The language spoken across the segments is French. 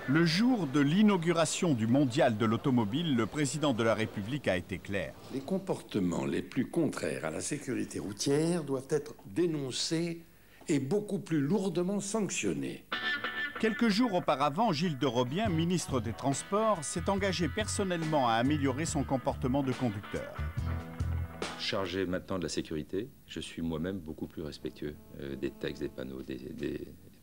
Le jour de l'inauguration du mondial de l'automobile, le président de la République a été clair. Les comportements les plus contraires à la sécurité routière doivent être dénoncés et beaucoup plus lourdement sanctionnés. Quelques jours auparavant, Gilles de Robien, ministre des Transports, s'est engagé personnellement à améliorer son comportement de conducteur. Chargé maintenant de la sécurité, je suis moi-même beaucoup plus respectueux des textes, des panneaux,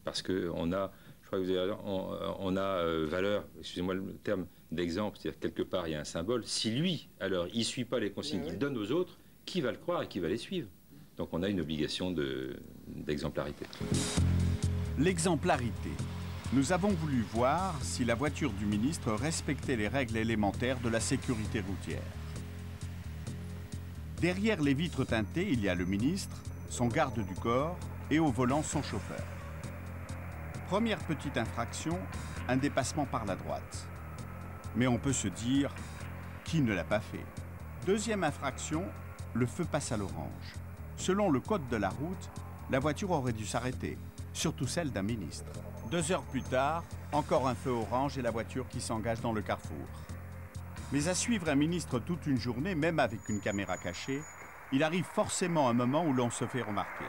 parce qu'on a, je crois que vous avez, on a valeur, excusez-moi le terme d'exemple, c'est-à-dire quelque part il y a un symbole. Si lui, alors, il ne suit pas les consignes qu'il donne aux autres, qui va le croire et qui va les suivre? Donc on a une obligation d'exemplarité. L'exemplarité. Nous avons voulu voir si la voiture du ministre respectait les règles élémentaires de la sécurité routière. Derrière les vitres teintées, il y a le ministre, son garde du corps et au volant son chauffeur. Première petite infraction, un dépassement par la droite. Mais on peut se dire, qui ne l'a pas fait? Deuxième infraction, le feu passe à l'orange. Selon le code de la route, la voiture aurait dû s'arrêter, surtout celle d'un ministre. 2 heures plus tard, encore un feu orange et la voiture qui s'engage dans le carrefour. Mais à suivre un ministre toute une journée, même avec une caméra cachée, il arrive forcément un moment où l'on se fait remarquer.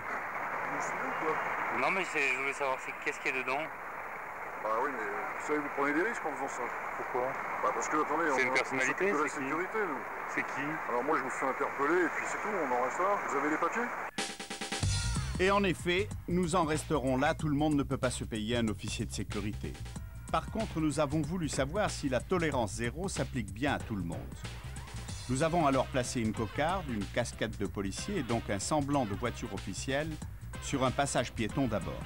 Non mais je voulais savoir qu'est-ce qu'il y a dedans. Bah oui, mais vous savez, vous prenez des risques en faisant ça. Pourquoi? Bah parce que, attendez, c'est une personnalité, de la c'est sécurité, nous. C'est qui? Alors moi, je vous fais interpeller et puis c'est tout, on en reste là. Vous avez les papiers? Et en effet, nous en resterons là, tout le monde ne peut pas se payer un officier de sécurité. Par contre, nous avons voulu savoir si la tolérance zéro s'applique bien à tout le monde. Nous avons alors placé une cocarde, une casquette de policier et donc un semblant de voiture officielle sur un passage piéton d'abord.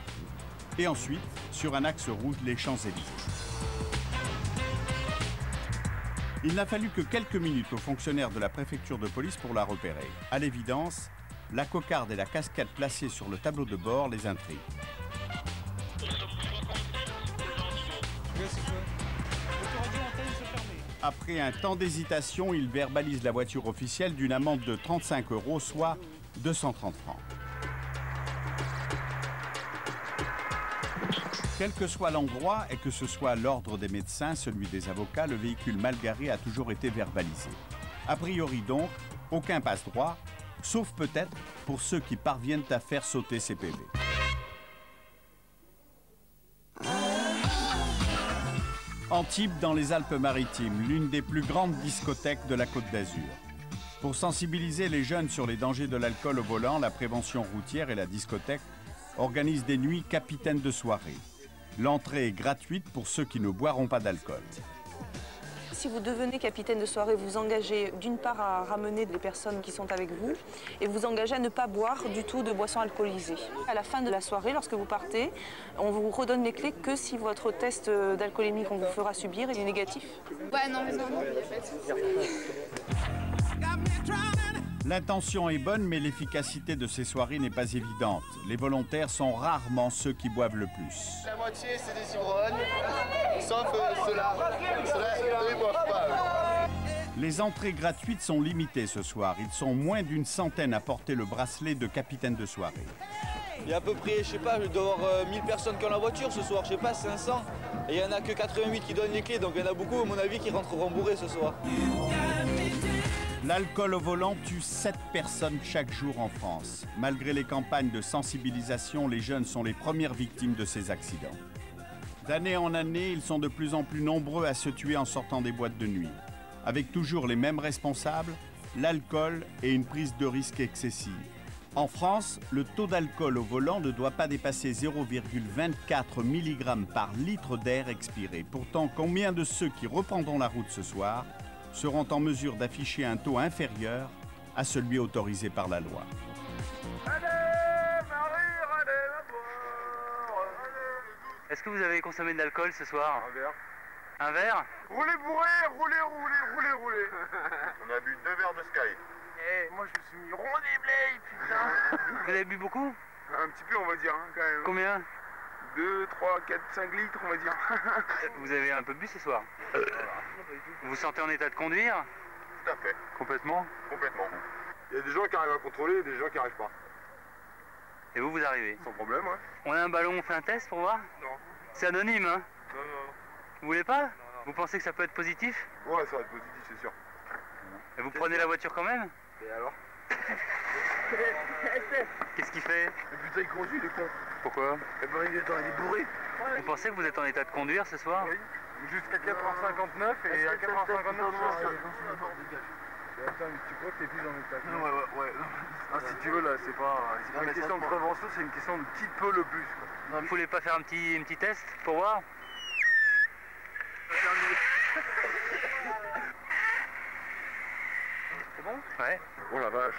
Et ensuite, sur un axe route, les Champs-Élysées. Il n'a fallu que quelques minutes aux fonctionnaires de la préfecture de police pour la repérer. À l'évidence, la cocarde et la casquette placées sur le tableau de bord les intriguent. Après un temps d'hésitation, il verbalise la voiture officielle d'une amende de 35 €, soit 230 francs. Quel que soit l'endroit et que ce soit l'ordre des médecins, celui des avocats, le véhicule mal garé a toujours été verbalisé. A priori donc, aucun passe-droit, sauf peut-être pour ceux qui parviennent à faire sauter ces PV. Antibes dans les Alpes-Maritimes, l'une des plus grandes discothèques de la Côte d'Azur. Pour sensibiliser les jeunes sur les dangers de l'alcool au volant, la prévention routière et la discothèque organisent des nuits capitaines de soirée. L'entrée est gratuite pour ceux qui ne boiront pas d'alcool. Si vous devenez capitaine de soirée, vous engagez d'une part à ramener les personnes qui sont avec vous et vous engagez à ne pas boire du tout de boissons alcoolisées. À la fin de la soirée, lorsque vous partez, on vous redonne les clés que si votre test d'alcoolémie qu'on vous fera subir est négatif. Ouais, non, il n'y a pas de souci. L'intention est bonne, mais l'efficacité de ces soirées n'est pas évidente. Les volontaires sont rarement ceux qui boivent le plus. La moitié, c'est des ivrognes, sauf ceux-là. Ceux-là, eux, ils boivent pas. Les entrées gratuites sont limitées ce soir. Ils sont moins d'une centaine à porter le bracelet de capitaine de soirée. Il y a à peu près, je sais pas, il doit y avoir 1000 personnes qui ont la voiture ce soir, je sais pas, 500. Et il y en a que 88 qui donnent les clés, donc il y en a beaucoup, à mon avis, qui rentreront bourrés ce soir. L'alcool au volant tue 7 personnes chaque jour en France. Malgré les campagnes de sensibilisation, les jeunes sont les premières victimes de ces accidents. D'année en année, ils sont de plus en plus nombreux à se tuer en sortant des boîtes de nuit. Avec toujours les mêmes responsables, l'alcool et une prise de risque excessive. En France, le taux d'alcool au volant ne doit pas dépasser 0,24 mg par litre d'air expiré. Pourtant, combien de ceux qui reprendront la route ce soir seront en mesure d'afficher un taux inférieur à celui autorisé par la loi? Est-ce que vous avez consommé de l'alcool ce soir? Un verre. Un verre? Roulez bourré, roulez. On a bu 2 verres de Sky. Eh, moi je me suis mis rond des blés, putain. Vous avez bu beaucoup? Un petit peu, on va dire, hein, quand même. Combien? 2, 3, 4, 5 litres, on va dire. Vous avez un peu bu ce soir? Vous vous sentez en état de conduire? Tout à fait. Complètement? Complètement. Il y a des gens qui arrivent à contrôler et des gens qui n'arrivent pas. Et vous arrivez? Sans problème, ouais. On a un ballon, on fait un test pour voir? Non. C'est anonyme, hein? Non. Vous voulez pas? Vous pensez que ça peut être positif? Ouais, ça va être positif, c'est sûr. Et vous prenez la voiture quand même? Et alors? Qu'est-ce qu'il fait? Mais putain, il conduit, les cons. Pourquoi? Eh ben, il est bourré. Vous pensez que vous êtes en état de conduire ce soir? Oui. Jusqu'à 4h59 et à 4h59, attends, mais tu crois que t'es plus en état? Ouais. Ah, si tu veux, là, c'est pas une question de prévention, c'est une question de qui peut le plus. Quoi. Vous voulez pas faire un petit test pour voir? C'est bon? Ouais. Oh la vache.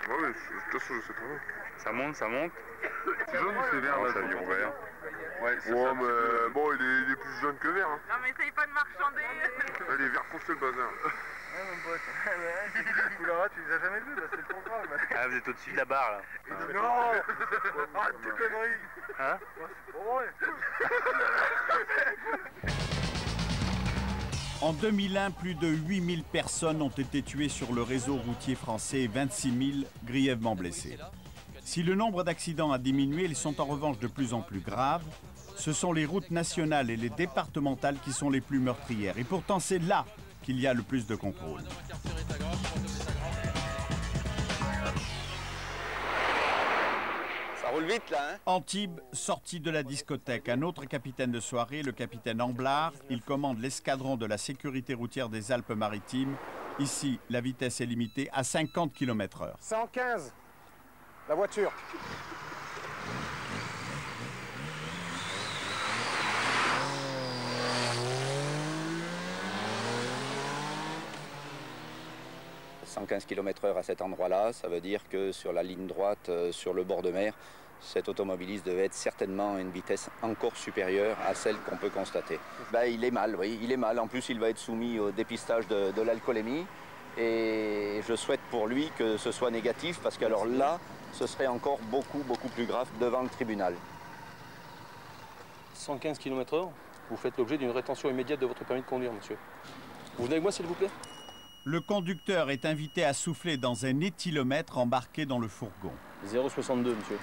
Ouais, de toute façon, je sais très bien. Ça monte, ça monte. C'est jaune ou c'est vert là? Ça vire vert. Ouais, mais bon, il est plus jaune que vert. Hein. Non mais essaye pas de marchander. Il est vert foncé le bazar. Ouais mon pote. Ces couleurs-là, tu les as jamais vues, bah, c'est le contraire. Ah, vous êtes au-dessus de la barre là. Non. Arrête tes conneries. Hein? C'est pas vrai. En 2001, plus de 8000 personnes ont été tuées sur le réseau routier français et 26 000 grièvement blessées. Si le nombre d'accidents a diminué, ils sont en revanche de plus en plus graves. Ce sont les routes nationales et les départementales qui sont les plus meurtrières. Et pourtant, c'est là qu'il y a le plus de contrôle. Ça roule vite là, hein? Antibes, sorti de la discothèque, un autre capitaine de soirée, le capitaine Amblard. Il commande l'escadron de la sécurité routière des Alpes-Maritimes. Ici, la vitesse est limitée à 50 km/h. 115, la voiture. « 115 km/h à cet endroit-là, ça veut dire que sur la ligne droite, sur le bord de mer, cet automobiliste devait être certainement à une vitesse encore supérieure à celle qu'on peut constater. Ben, il est mal, oui, il est mal. En plus, il va être soumis au dépistage de l'alcoolémie. Et je souhaite pour lui que ce soit négatif, parce qu'alors là, ce serait encore beaucoup plus grave devant le tribunal. 115 km/h, vous faites l'objet d'une rétention immédiate de votre permis de conduire, monsieur. Vous venez avec moi, s'il vous plaît? Le conducteur est invité à souffler dans un éthylomètre embarqué dans le fourgon. 0,62, monsieur.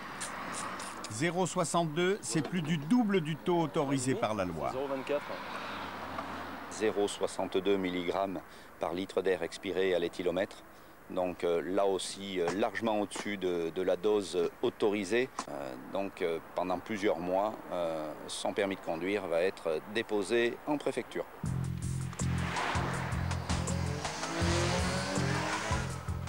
0,62, c'est plus du double du taux autorisé par la loi. 0,24. 0,62 mg par litre d'air expiré à l'éthylomètre. Donc là aussi, largement au-dessus de la dose autorisée. Pendant plusieurs mois, son permis de conduire va être déposé en préfecture.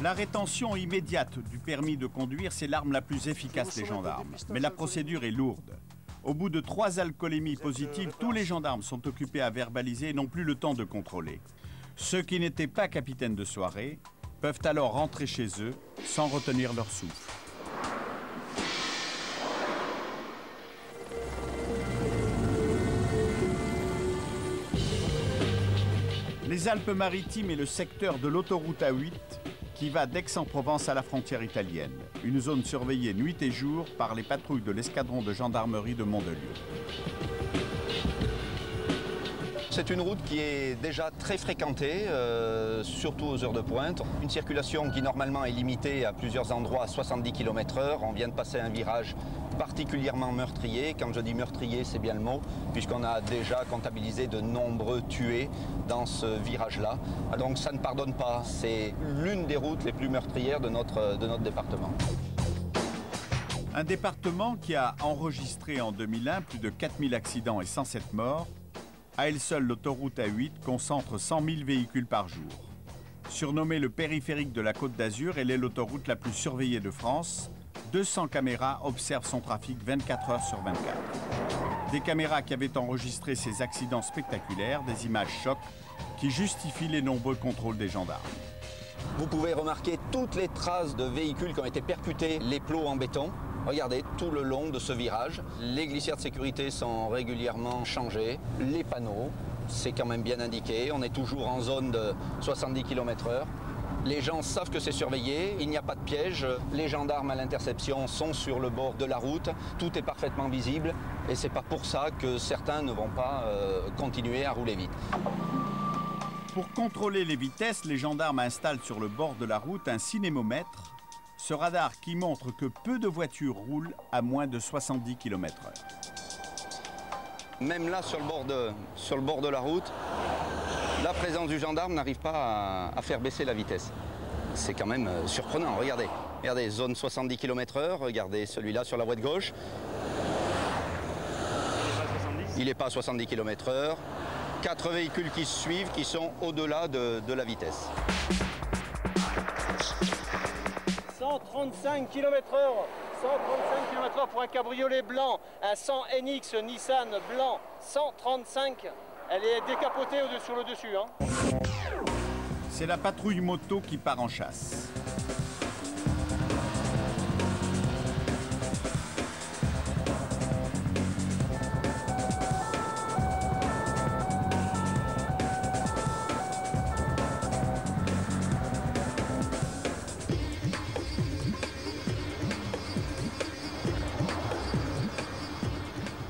La rétention immédiate du permis de conduire, c'est l'arme la plus efficace des gendarmes. Mais la procédure est lourde. Au bout de 3 alcoolémies positives, tous les gendarmes sont occupés à verbaliser et n'ont plus le temps de contrôler. Ceux qui n'étaient pas capitaines de soirée peuvent alors rentrer chez eux sans retenir leur souffle. Les Alpes-Maritimes est le secteur de l'autoroute A8 qui va d'Aix-en-Provence à la frontière italienne. Une zone surveillée nuit et jour par les patrouilles de l'escadron de gendarmerie de Mandelieu. C'est une route qui est déjà très fréquentée, surtout aux heures de pointe. Une circulation qui normalement est limitée à plusieurs endroits à 70 km/h. On vient de passer un virage particulièrement meurtrier. Quand je dis meurtrier, c'est bien le mot, puisqu'on a déjà comptabilisé de nombreux tués dans ce virage-là. Donc ça ne pardonne pas. C'est l'une des routes les plus meurtrières de notre département. Un département qui a enregistré en 2001 plus de 4000 accidents et 107 morts. À elle seule, l'autoroute A8 concentre 100 000 véhicules par jour. Surnommée le périphérique de la Côte d'Azur, elle est l'autoroute la plus surveillée de France. 200 caméras observent son trafic 24 heures sur 24. Des caméras qui avaient enregistré ces accidents spectaculaires, des images chocs qui justifient les nombreux contrôles des gendarmes. Vous pouvez remarquer toutes les traces de véhicules qui ont été percutés, les plots en béton. Regardez, tout le long de ce virage, les glissières de sécurité sont régulièrement changées. Les panneaux, c'est quand même bien indiqué. On est toujours en zone de 70 km/h. Les gens savent que c'est surveillé, il n'y a pas de piège. Les gendarmes à l'interception sont sur le bord de la route. Tout est parfaitement visible et c'est pas pour ça que certains ne vont pas continuer à rouler vite. Pour contrôler les vitesses, les gendarmes installent sur le bord de la route un cinémomètre. Ce radar qui montre que peu de voitures roulent à moins de 70 km/h. Même là, sur le bord de la route, la présence du gendarme n'arrive pas à faire baisser la vitesse. C'est quand même surprenant, regardez. Regardez, zone 70 km/h, regardez celui-là sur la voie de gauche. Il n'est pas à 70 km/h. 4 véhicules qui se suivent, qui sont au-delà de la vitesse. 135 km/h. 135 km/h pour un cabriolet blanc. Un 100 NX Nissan blanc. 135. Elle est décapotée sur le dessus. Hein. C'est la patrouille moto qui part en chasse.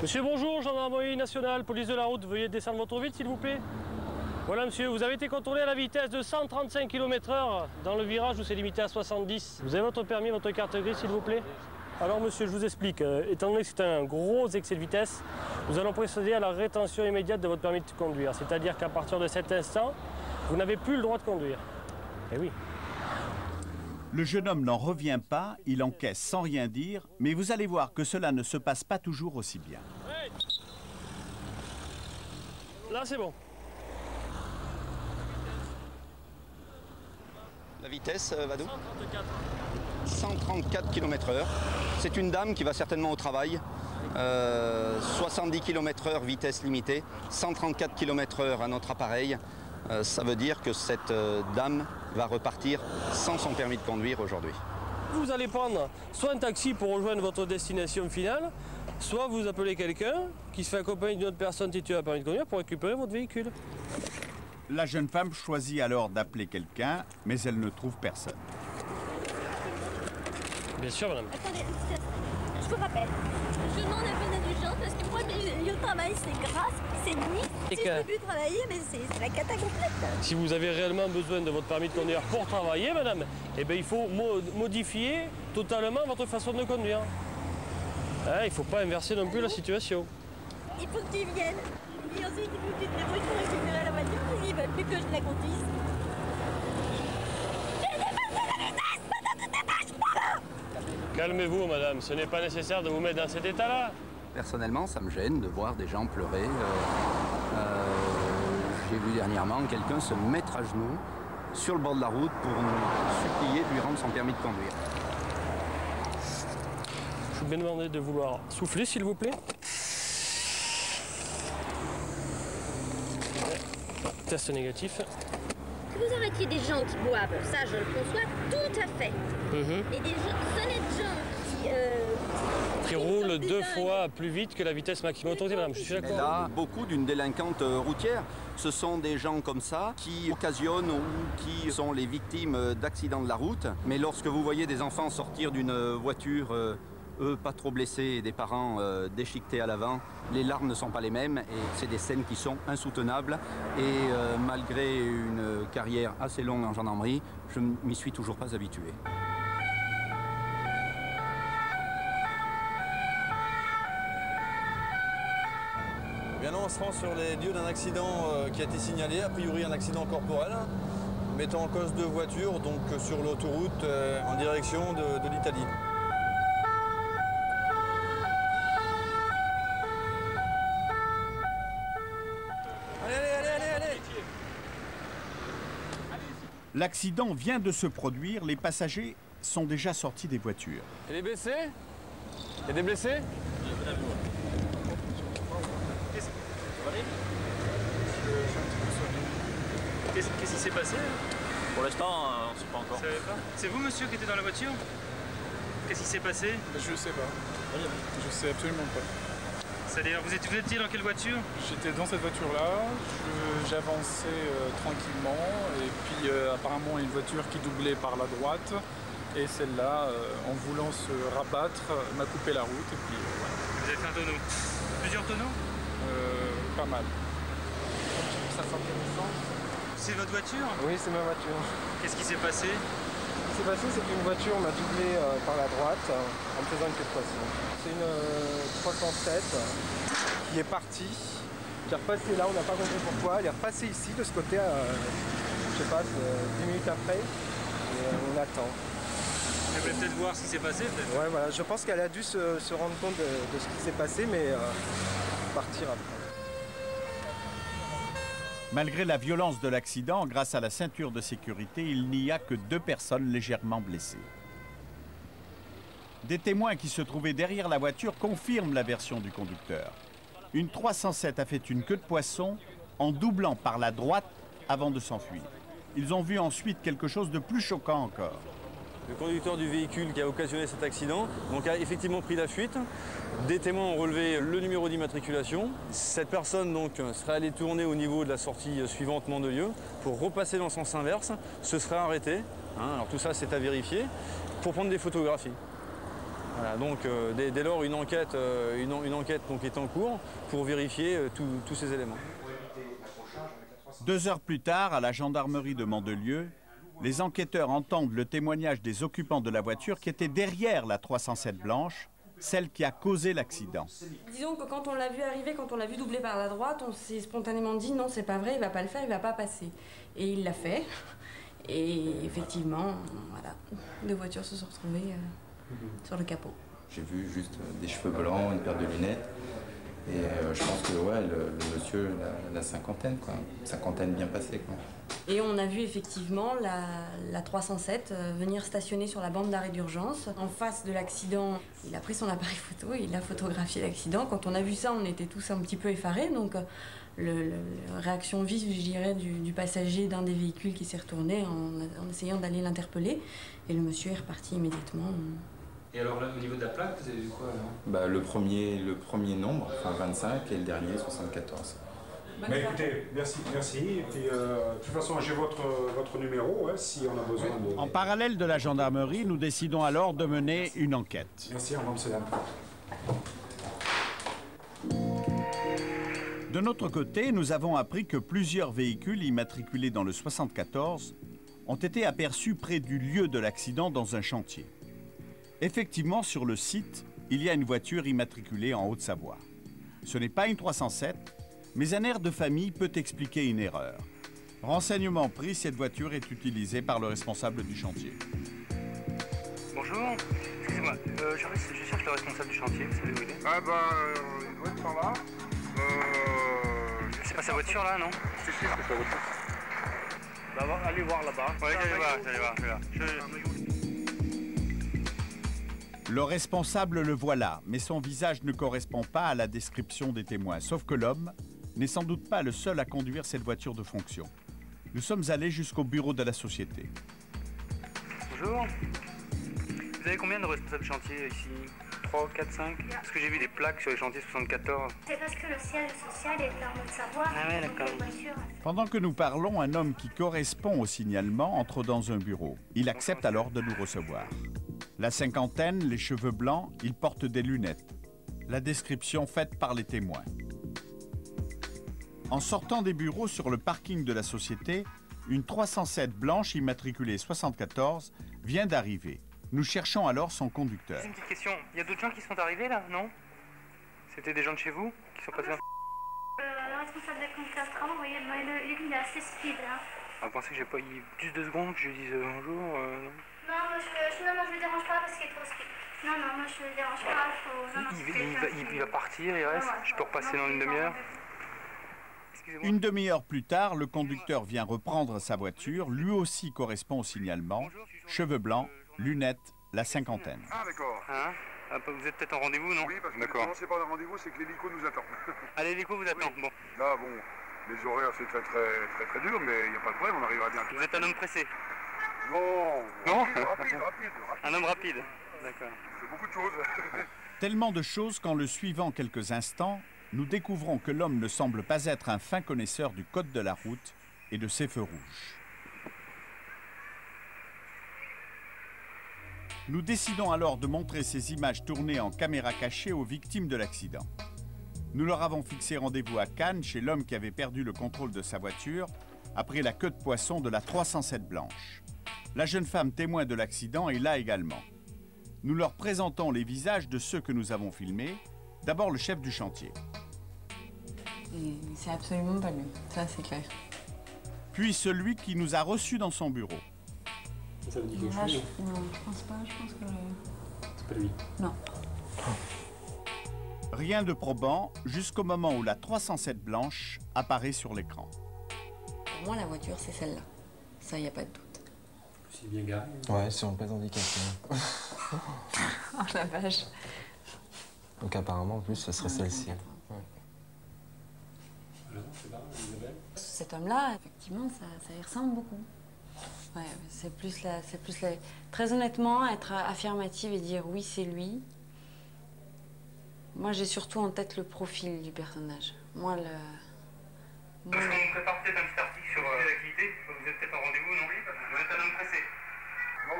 Monsieur, bonjour, gendarmerie nationale, police de la route, veuillez descendre votre vite s'il vous plaît. Voilà monsieur, vous avez été contrôlé à la vitesse de 135 km/h dans le virage où c'est limité à 70. Vous avez votre permis, votre carte grise s'il vous plaît? Alors monsieur, je vous explique, étant donné que c'est un gros excès de vitesse, nous allons procéder à la rétention immédiate de votre permis de conduire. C'est-à-dire qu'à partir de cet instant, vous n'avez plus le droit de conduire. Eh oui. Le jeune homme n'en revient pas, il encaisse sans rien dire, mais vous allez voir que cela ne se passe pas toujours aussi bien. Hey, là c'est bon. La vitesse, Vadou? 134. 134 km/h. C'est une dame qui va certainement au travail. 70 km/h vitesse limitée, 134 km/h à notre appareil. Ça veut dire que cette dame va repartir sans son permis de conduire aujourd'hui. Vous allez prendre soit un taxi pour rejoindre votre destination finale, soit vous appelez quelqu'un qui se fait accompagner d'une autre personne titulaire permis de conduire pour récupérer votre véhicule. La jeune femme choisit alors d'appeler quelqu'un, mais elle ne trouve personne. Bien sûr, madame. Attendez, je vous rappelle, je demande un peu d'indulgence parce que moi, le travail, c'est grasse, c'est nuit. Si je peux plus travailler, mais c'est la cata complète. Si vous avez réellement besoin de votre permis de conduire pour travailler, madame, eh bien, il faut modifier totalement votre façon de conduire. Hein, il ne faut pas inverser non plus la situation. Il faut que tu viennes. Et ensuite, il faut que tu te débrouilles pour récupérer la voiture. Ils veulent plus que je la conduise. J'ai dépassé la vitesse! Maintenant, tu dépêches pas! Calmez-vous, madame. Ce n'est pas nécessaire de vous mettre dans cet état-là. Personnellement, ça me gêne de voir des gens pleurer. J'ai vu dernièrement quelqu'un se mettre à genoux sur le bord de la route pour nous supplier de lui rendre son permis de conduire. Je vous demande de vouloir souffler, s'il vous plaît. Test négatif. Que vous arrêtiez des gens qui boivent, ça je le conçois tout à fait. Et des honnêtes gens qui roulent 2 fois plus vite que la vitesse maximum autorisée, madame, je suis d'accord. Là, beaucoup d'une délinquante routière, ce sont des gens comme ça qui occasionnent ou qui sont les victimes d'accidents de la route. Mais lorsque vous voyez des enfants sortir d'une voiture, eux pas trop blessés et des parents déchiquetés à l'avant, les larmes ne sont pas les mêmes et c'est des scènes qui sont insoutenables. Et malgré une carrière assez longue en gendarmerie, je ne m'y suis toujours pas habitué. Bien non, on se rend sur les lieux d'un accident qui a été signalé, a priori un accident corporel, mettant en cause 2 voitures donc sur l'autoroute en direction de l'Italie. Allez. L'accident vient de se produire, les passagers sont déjà sortis des voitures. Et les blessés? Il y a des blessés? Qu'est-ce qui s'est passé? Pour l'instant, on ne sait pas encore. C'est vous, monsieur, qui était dans la voiture? Qu'est-ce qui s'est passé? Je sais pas. Je sais absolument pas. C'est-à-dire, vous étiez dans quelle voiture? J'étais dans cette voiture-là, j'avançais tranquillement, et puis apparemment une voiture qui doublait par la droite, et celle-là, en voulant se rabattre, m'a coupé la route, et puis voilà. Vous avez fait un tonneau? Plusieurs tonneaux? Pas mal. Ça sent intéressant. C'est votre voiture? Oui, c'est ma voiture. Qu'est-ce qui s'est passé? Ce qui s'est passé, c'est qu'une voiture m'a doublé par la droite en me faisant une queue de poisson. C'est une 307 qui est parti, qui est repassé là, on n'a pas compris pourquoi. Il est repassé ici, de ce côté, je sais pas, 10 minutes après, et on attend. Vous voulez peut-être voir ce qui s'est passé peut-être. Ouais, voilà, je pense qu'elle a dû se rendre compte de ce qui s'est passé, mais partir après. Malgré la violence de l'accident, grâce à la ceinture de sécurité, il n'y a que 2 personnes légèrement blessées. Des témoins qui se trouvaient derrière la voiture confirment la version du conducteur. Une 307 a fait une queue de poisson en doublant par la droite avant de s'enfuir. Ils ont vu ensuite quelque chose de plus choquant encore. Le conducteur du véhicule qui a occasionné cet accident donc a effectivement pris la fuite. Des témoins ont relevé le numéro d'immatriculation. Cette personne donc serait allée tourner au niveau de la sortie suivante Mandelieu pour repasser dans le sens inverse, se serait arrêté. Alors tout ça c'est à vérifier pour prendre des photographies. Voilà, donc dès lors une enquête donc, est en cours pour vérifier tous ces éléments. 2 heures plus tard, à la gendarmerie de Mandelieu, les enquêteurs entendent le témoignage des occupants de la voiture qui étaient derrière la 307 blanche, celle qui a causé l'accident. Disons que quand on l'a vu arriver, quand on l'a vu doubler par la droite, on s'est spontanément dit non, c'est pas vrai, il va pas le faire, il va pas passer. Et il l'a fait. Et effectivement, voilà, 2 voitures se sont retrouvées sur le capot. J'ai vu juste des cheveux blancs, une paire de lunettes. Et je pense que ouais, le monsieur, la cinquantaine, quoi. Cinquantaine bien passée, quoi. Et on a vu effectivement la 307 venir stationner sur la bande d'arrêt d'urgence. En face de l'accident, il a pris son appareil photo et il a photographié l'accident. Quand on a vu ça, on était tous un petit peu effarés. Donc, la réaction vive, je dirais, du passager d'un des véhicules qui s'est retourné en essayant d'aller l'interpeller. Et le monsieur est reparti immédiatement. Et alors là, au niveau de la plaque, vous avez vu quoi alors? Bah, le premier nombre, enfin 25, et le dernier 74. Mais écoutez, merci. Et puis, de toute façon, j'ai votre numéro, si on a besoin de... En parallèle de la gendarmerie, nous décidons alors de mener une enquête. Merci, au revoir, monsieur, dame. De notre côté, nous avons appris que plusieurs véhicules immatriculés dans le 74 ont été aperçus près du lieu de l'accident dans un chantier. Effectivement, sur le site, il y a une voiture immatriculée en Haute-Savoie. Ce n'est pas une 307, mais un air de famille peut expliquer une erreur. Renseignement pris, cette voiture est utilisée par le responsable du chantier. Bonjour, excusez-moi, je cherche le responsable du chantier, vous savez où il est? Ah bah, il doit être par là. C'est pas sa voiture là, non? Si, c'est sa voiture. Bah, allez voir là-bas. Ouais, j'allais voir. Le responsable le voilà, mais son visage ne correspond pas à la description des témoins, sauf que l'homme n'est sans doute pas le seul à conduire cette voiture de fonction. Nous sommes allés jusqu'au bureau de la société. Bonjour. Vous avez combien de responsables chantier ici? 3, 4, 5? Parce que j'ai vu des plaques sur les chantiers 74. C'est parce que le siège social est en Haute-Savoie. Ah ouais, d'accord. Pendant que nous parlons, un homme qui correspond au signalement entre dans un bureau. Il accepte alors de nous recevoir. La cinquantaine, les cheveux blancs, il porte des lunettes. La description faite par les témoins. En sortant des bureaux sur le parking de la société, une 307 blanche immatriculée 74 vient d'arriver. Nous cherchons alors son conducteur. C'est une petite question. Il y a d'autres gens qui sont arrivés là, non? C'était des gens de chez vous qui sont passés dans... Le responsable de conducteur de travaux, vous voyez, il est assez speed. Hein. Ah, vous pensez que j'ai pas eu juste 2 secondes que je lui dise bonjour Non, moi je le dérange pas parce qu'il est trop speed. Non, moi je le dérange pas. Il va partir, il reste. Je peux repasser dans une demi-heure. Une demi-heure plus tard, le conducteur vient reprendre sa voiture. Lui aussi correspond au signalement. Cheveux blancs, lunettes, la cinquantaine. Ah, d'accord. Hein? Vous êtes peut-être en rendez-vous, non? Oui, parce que non, c'est pas un rendez-vous, c'est que l'hélico nous attend. Ah, l'hélico vous attend, bon. Là, bon, les horaires, c'est très dur, mais il n'y a pas de problème, on arrivera bien. Vous êtes un homme pressé? Non. Rapide. Un homme rapide, d'accord. C'est beaucoup de choses. Tellement de choses qu'en le suivant quelques instants, nous découvrons que l'homme ne semble pas être un fin connaisseur du code de la route et de ses feux rouges. Nous décidons alors de montrer ces images tournées en caméra cachée aux victimes de l'accident. Nous leur avons fixé rendez-vous à Cannes chez l'homme qui avait perdu le contrôle de sa voiture après la queue de poisson de la 307 blanche. La jeune femme témoin de l'accident est là également. Nous leur présentons les visages de ceux que nous avons filmés. D'abord le chef du chantier. Et c'est absolument pas lui, ça c'est clair. Puis celui qui nous a reçus dans son bureau. Ça vous dit quelque chose? Non, je pense pas, je pense que... C'est pas lui. Non. Rien de probant jusqu'au moment où la 307 blanche apparaît sur l'écran. Pour moi, la voiture, c'est celle-là. Ça, il n'y a pas de doute. C'est bien garé. Ouais, sur une plaque handicapée. Oh la vache. Donc apparemment, en plus, ce serait celle-ci. Cet homme-là, effectivement, ça y ressemble beaucoup. Ouais, c'est plus la... Très honnêtement, être affirmative et dire oui, c'est lui. Moi, j'ai surtout en tête le profil du personnage. Moi, le... Est-ce qu'on vous prépare peut-être un petit article sur l'activité? Vous êtes peut-être en rendez-vous, non? Vous êtes un homme pressé? Non,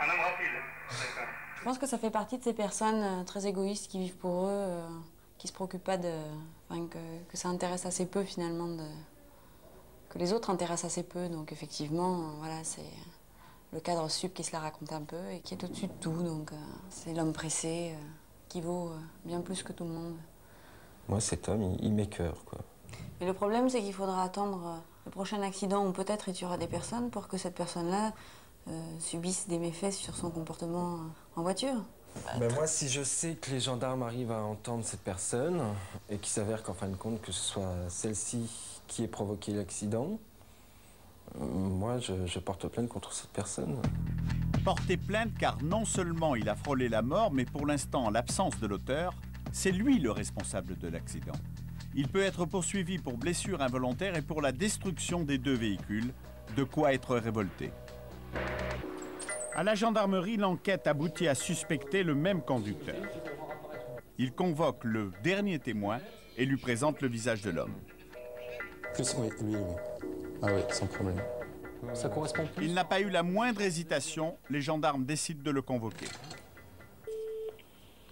un homme rapide. Je pense que ça fait partie de ces personnes très égoïstes qui vivent pour eux, qui se préoccupent pas de... Enfin, que ça intéresse assez peu, finalement, que les autres intéressent assez peu. Donc, effectivement, voilà, c'est le cadre sup qui se la raconte un peu et qui est au-dessus de tout. Donc, c'est l'homme pressé qui vaut bien plus que tout le monde. Moi, cet homme, il m'écœure, quoi. Mais le problème, c'est qu'il faudra attendre le prochain accident où peut-être il tuera des personnes pour que cette personne-là subisse des méfaits sur son comportement en voiture. Ben moi, si je sais que les gendarmes arrivent à entendre cette personne et qu'il s'avère qu'en fin de compte, que ce soit celle-ci qui ait provoqué l'accident, moi, je porte plainte contre cette personne. Porter plainte car non seulement il a frôlé la mort, mais pour l'instant, en l'absence de l'auteur, c'est lui le responsable de l'accident. Il peut être poursuivi pour blessure involontaire et pour la destruction des deux véhicules, de quoi être révolté. À la gendarmerie, l'enquête aboutit à suspecter le même conducteur. Il convoque le dernier témoin et lui présente le visage de l'homme. Oui, lui, oui. Ah oui, sans problème. Ça correspond plus. Il n'a pas eu la moindre hésitation, les gendarmes décident de le convoquer.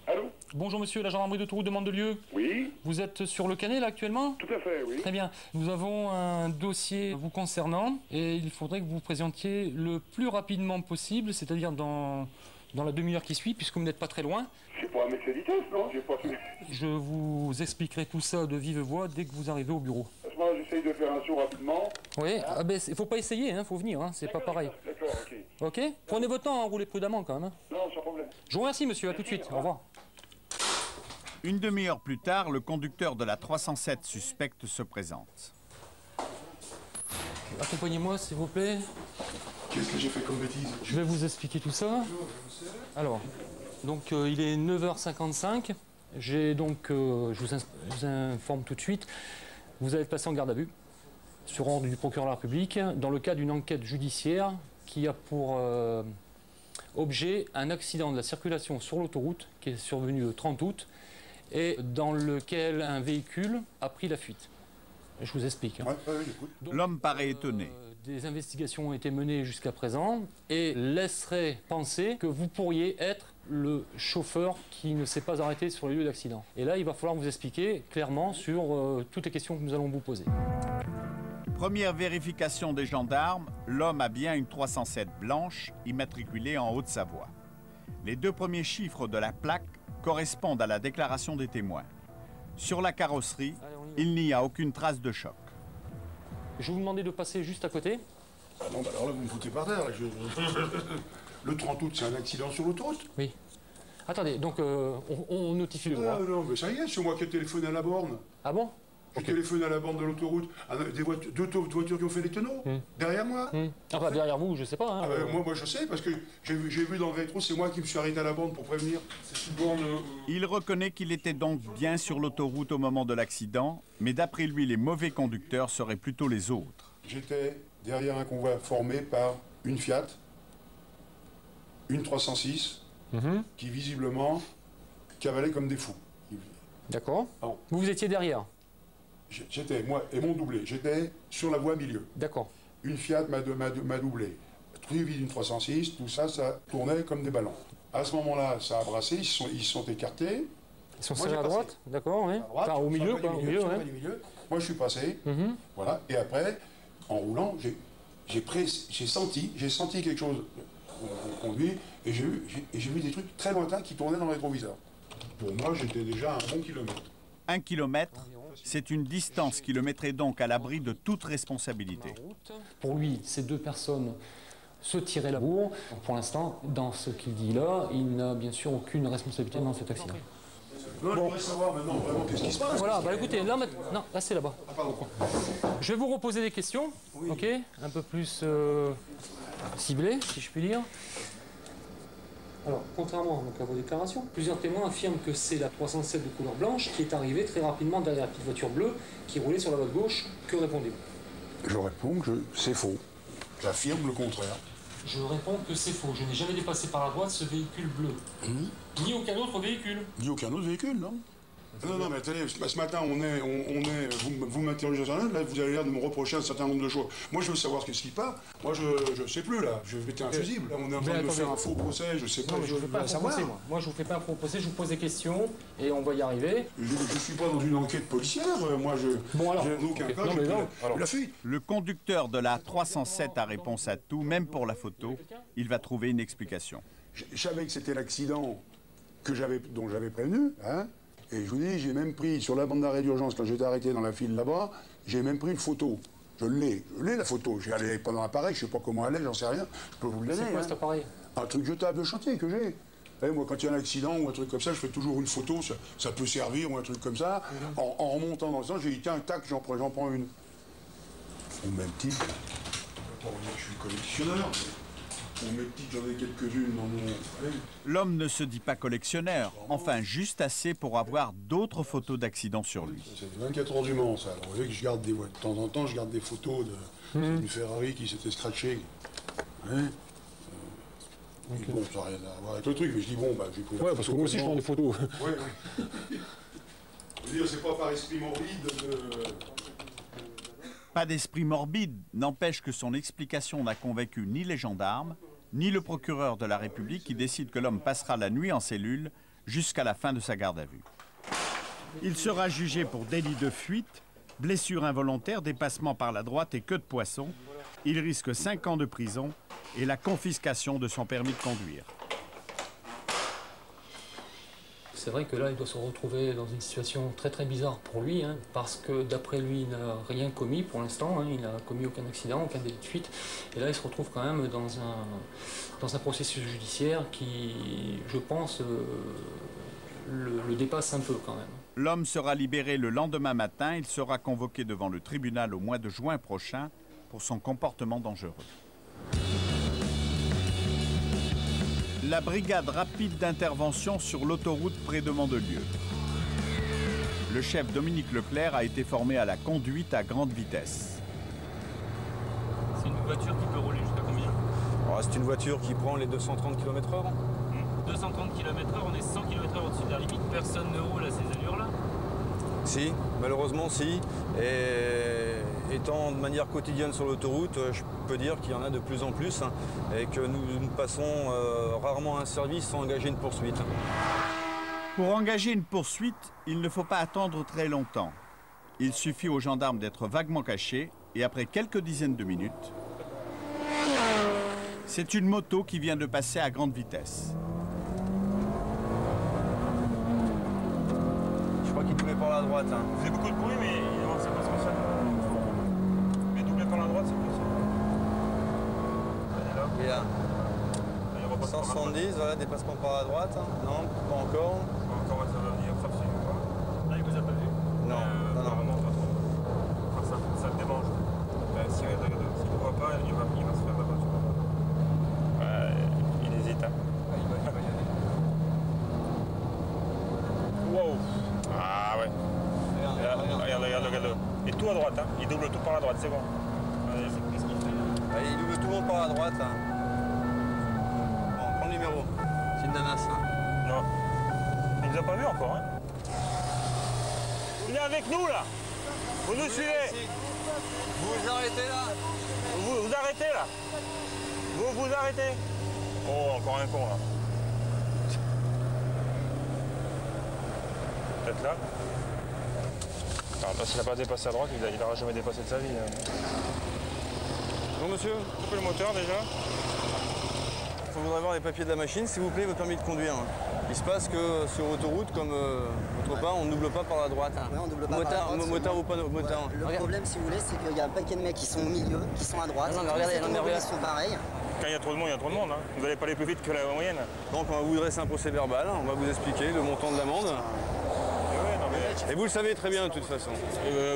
Allô? Bonjour monsieur, la gendarmerie de Toulouse demande de lieu. Oui. Vous êtes sur le Canet là actuellement? Tout à fait, oui. Très bien. Nous avons un dossier vous concernant et il faudrait que vous vous présentiez le plus rapidement possible, c'est-à-dire dans la demi-heure qui suit, puisque vous n'êtes pas très loin. C'est pour un excès de vitesse, non? J'ai pas fait... Je vous expliquerai tout ça de vive voix dès que vous arrivez au bureau. À ce moment-là, j'essaye de faire un saut rapidement. Oui, ah ben, faut pas essayer, hein, faut venir, hein, c'est pas pareil. D'accord, ok. Ok? Prenez votre temps, hein, roulez prudemment quand même. Hein. Non, sans problème. Je vous remercie monsieur, à tout de suite, au revoir. Une demi-heure plus tard, le conducteur de la 307 suspecte se présente. Accompagnez-moi, s'il vous plaît. Qu'est-ce que j'ai fait comme bêtise? Je vais vous expliquer tout ça. Alors, donc il est 9h55. J'ai donc, je vous informe tout de suite, vous allez être placé en garde à vue sur ordre du procureur de la République dans le cadre d'une enquête judiciaire qui a pour objet un accident de la circulation sur l'autoroute qui est survenu le 30 août et dans lequel un véhicule a pris la fuite. Je vous explique. Hein. L'homme paraît étonné. Des investigations ont été menées jusqu'à présent et laisseraient penser que vous pourriez être le chauffeur qui ne s'est pas arrêté sur le lieu d'accident. Et là, il va falloir vous expliquer clairement sur toutes les questions que nous allons vous poser. Première vérification des gendarmes, l'homme a bien une 307 blanche immatriculée en Haute-Savoie. Les deux premiers chiffres de la plaque correspondent à la déclaration des témoins. Sur la carrosserie, il n'y a aucune trace de choc. Je vais vous demander de passer juste à côté. Ah non, bah alors là, vous me foutez par terre. Le 30 août, c'est un accident sur l'autoroute? Oui. Attendez, donc on notifie le droit. Non, mais ça y est, c'est moi qui ai téléphoné à la borne. Ah bon? J'ai téléphoné à la borne de l'autoroute, deux voitures qui ont fait les tonneaux, derrière moi. Enfin, derrière vous, je sais pas. Hein, ah ben, moi, je sais, parce que j'ai vu dans le rétro, c'est moi qui me suis arrêté à la borne pour prévenir. C'est une borne... Il reconnaît qu'il était donc bien sur l'autoroute au moment de l'accident, mais d'après lui, les mauvais conducteurs seraient plutôt les autres. J'étais derrière un convoi formé par une Fiat, une 306, qui visiblement cavalait comme des fous. D'accord. Vous étiez derrière? J'étais, moi et mon doublé, j'étais sur la voie milieu. D'accord. Une Fiat m'a doublé. Suivi d'une 306, tout ça, ça tournait comme des ballons. À ce moment-là, ça a brassé, ils se sont écartés. Ils sont serrés à droite, d'accord, oui. Enfin, au milieu, quoi, au milieu, ouais. Moi, je suis passé, voilà, et après, en roulant, j'ai senti quelque chose au conduit, et j'ai vu des trucs très lointains qui tournaient dans le rétroviseur. Pour moi, j'étais déjà à un bon kilomètre. 1 kilomètre, c'est une distance qui le mettrait donc à l'abri de toute responsabilité. Pour lui, ces deux personnes se tiraient la bourre. Pour l'instant, dans ce qu'il dit là, il n'a bien sûr aucune responsabilité dans cet accident. Non, je voudrais savoir maintenant vraiment qu'est-ce qui se passe. Voilà, bah écoutez, là maintenant, non, restez là-bas. Je vais vous reposer des questions, ok, un peu plus ciblées, si je puis dire. Alors, contrairement donc, à vos déclarations, plusieurs témoins affirment que c'est la 307 de couleur blanche qui est arrivée très rapidement derrière la petite voiture bleue qui roulait sur la voie de gauche. Que répondez-vous? Je réponds que c'est faux. J'affirme le contraire. Je réponds que c'est faux. Je n'ai jamais dépassé par la droite ce véhicule bleu. Ni aucun autre véhicule. Ni aucun autre véhicule, non. Non, mais attendez, ce matin, vous m'interrogez sur là, vous avez l'air de me reprocher un certain nombre de choses. Moi, je veux savoir ce qui se passe. Moi, je ne sais plus, là. Je vais être infusible. Là, on est en train de me faire un faux procès, je sais pas. Non, mais je ne fais pas un faux procès, moi. Moi, je ne vous fais pas un faux procès, je vous pose des questions et on va y arriver. Je ne suis pas dans une enquête policière. Moi, bon, alors, en aucun cas, la fuite. Le conducteur de la 307 a réponse à tout, même pour la photo. Il va trouver une explication. Je savais que c'était l'accident dont j'avais prévenu, hein. Et je vous dis, j'ai même pris, sur la bande d'arrêt d'urgence, quand j'étais arrêté dans la file là-bas, j'ai même pris une photo. Je l'ai la photo. J'ai allé pas dans l'appareil, je sais pas comment elle est, j'en sais rien. Je peux vous le donner. C'est quoi cet appareil? Un truc jetable de chantier que j'ai. Et moi, quand il y a un accident ou un truc comme ça, je fais toujours une photo, ça peut servir ou un truc comme ça. En remontant dans le sens, j'ai dit, tiens, tac, j'en prends une. Au même titre, je ne vais pas vous dire que je suis collectionneur. Au même titre, j'en ai quelques-unes dans mon... L'homme ne se dit pas collectionneur, enfin juste assez pour avoir d'autres photos d'accidents sur lui. C'est 24 heures du Mans, ça. Alors, vous voyez que je garde de temps en temps, je garde des photos d'une Ferrari qui s'était scratchée. Hein bon, ça n'a rien à voir avec le truc, mais je dis bon, bah, j'ai pris ouais, parce que moi aussi, je prends des photos. Oui, oui. Je veux dire, c'est pas par esprit morbide Pas d'esprit morbide n'empêche que son explication n'a convaincu ni les gendarmes, ni le procureur de la République qui décide que l'homme passera la nuit en cellule jusqu'à la fin de sa garde à vue. Il sera jugé pour délit de fuite, blessure involontaire, dépassement par la droite et queue de poisson. Il risque 5 ans de prison et la confiscation de son permis de conduire. C'est vrai que là, il doit se retrouver dans une situation très très bizarre pour lui, hein, parce que d'après lui, il n'a rien commis pour l'instant, hein, il n'a commis aucun accident, aucun délit de fuite. Et là, il se retrouve quand même dans un processus judiciaire qui, je pense, le dépasse un peu quand même. L'homme sera libéré le lendemain matin. Il sera convoqué devant le tribunal au mois de juin prochain pour son comportement dangereux. La brigade rapide d'intervention sur l'autoroute près de Mandelieu. Le chef Dominique Leclerc a été formé à la conduite à grande vitesse. C'est une voiture qui peut rouler jusqu'à combien? C'est une voiture qui prend les 230 km/h. 230 km/h, on est 100 km/h au-dessus de la limite. Personne ne roule à ces allures-là? Si, malheureusement si. Et étant de manière quotidienne sur l'autoroute, je peux dire qu'il y en a de plus en plus, hein, et que nous passons rarement un service sans engager une poursuite. Pour engager une poursuite, il ne faut pas attendre très longtemps. Il suffit aux gendarmes d'être vaguement cachés et après quelques dizaines de minutes, c'est une moto qui vient de passer à grande vitesse. Je crois qu'il doublait par la droite. Hein. Il fait beaucoup de bruit, mais c'est pas spécial. Mais doubler par la droite, c'est possible. Et là. 170, voilà, dépassement par la droite. Non, pas encore. Pas encore, ça va venir, ça suit pas. Là, il vous a pas vu? Non, non, vraiment pas trop. Enfin, ça le démange. S'il ne voit pas, il va se faire la voiture. Il hésite. Hein. Il va y aller. Wow! Ah ouais. Regarde. Et tout à droite, hein. Il double tout par la droite, c'est bon. Qu'est-ce qu'il fait là? Il double tout le monde par la droite. Hein. Bon, prends le numéro. C'est une nanas. Hein. Non. Il nous a pas vu encore, hein. Venez avec nous là. Vous nous suivez. Vous vous arrêtez là. Vous arrêtez là. Vous arrêtez. Oh, encore un con là. Peut-être là. Parce qu'il n'a pas dépassé à droite, il n'aura jamais dépassé de sa vie. Bon monsieur, coupez le moteur déjà. Il faudrait avoir les papiers de la machine, s'il vous plaît, votre permis de conduire. Il se passe que sur autoroute, comme autre part, on ne double pas par la droite. Ouais, on double pas par la droite. Motard ou pas motard. Le problème, si vous voulez, c'est qu'il y a un paquet de mecs qui sont au milieu, qui sont à droite. Non, mais regardez, ils sont pareils. Quand il y a trop de monde, il y a trop de monde. Hein. Vous n'allez pas aller plus vite que la moyenne. Donc on va vous dresser un procès verbal, on va vous expliquer le montant de l'amende. Et vous le savez très bien de toute façon.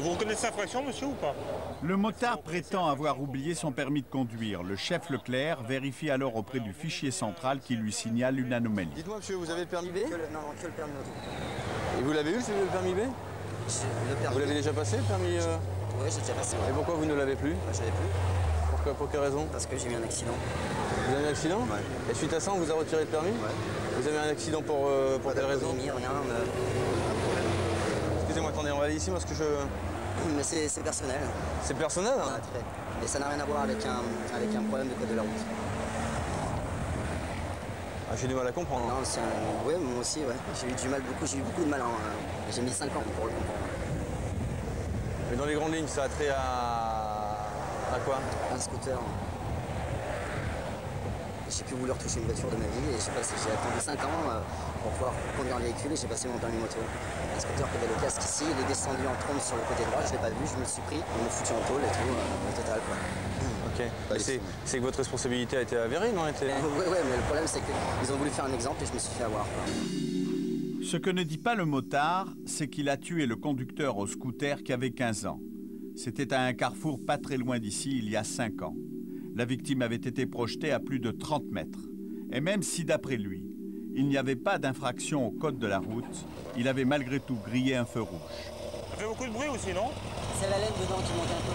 Vous reconnaissez l'infraction, monsieur, ou pas? Le motard prétend avoir oublié son permis de conduire. Le chef Leclerc vérifie alors auprès du fichier central qui lui signale une anomalie. Dites-moi, monsieur, vous avez le permis B? Non, que le permis auto. Et vous l'avez eu, le permis B? Vous l'avez déjà passé, le permis Oui, j'ai déjà passé. Ouais. Et pourquoi vous ne l'avez plus? Je l'ai plus. Pourquoi, pour quelle raison? Parce que j'ai eu un accident. Vous avez eu un accident? Ouais. Et suite à ça, on vous a retiré le permis? Ouais. Vous avez un accident pour quelle raison? Rien. Excusez-moi, attendez, on va aller ici parce que je... Mais c'est personnel. C'est personnel, hein? Ouais, très. Mais ça n'a rien à voir avec un problème de code de la route. Ah, j'ai du mal à comprendre. Non, ouais, moi aussi, ouais. J'ai eu beaucoup de mal. J'ai mis 5 ans pour le comprendre. Mais dans les grandes lignes, ça a trait à quoi? Un scooter. J'ai plus voulu retoucher une voiture de ma vie et j'ai attendu 5 ans pour pouvoir conduire un véhicule et j'ai passé mon permis moto. Un scooter qui avait le casque ici, il est descendu en trombe sur le côté droit, je l'ai pas vu, je me suis pris, on m'a foutu en tôle et tout, au total quoi. Ok. C'est que votre responsabilité a été avérée, non? Ouais, mais le problème c'est qu'ils ont voulu faire un exemple et je me suis fait avoir. Quoi. Ce que ne dit pas le motard, c'est qu'il a tué le conducteur au scooter qui avait 15 ans. C'était à un carrefour pas très loin d'ici il y a 5 ans. La victime avait été projetée à plus de 30 mètres. Et même si, d'après lui, il n'y avait pas d'infraction au code de la route, il avait malgré tout grillé un feu rouge. Ça fait beaucoup de bruit aussi, non? C'est la laine dedans qui manque un peu.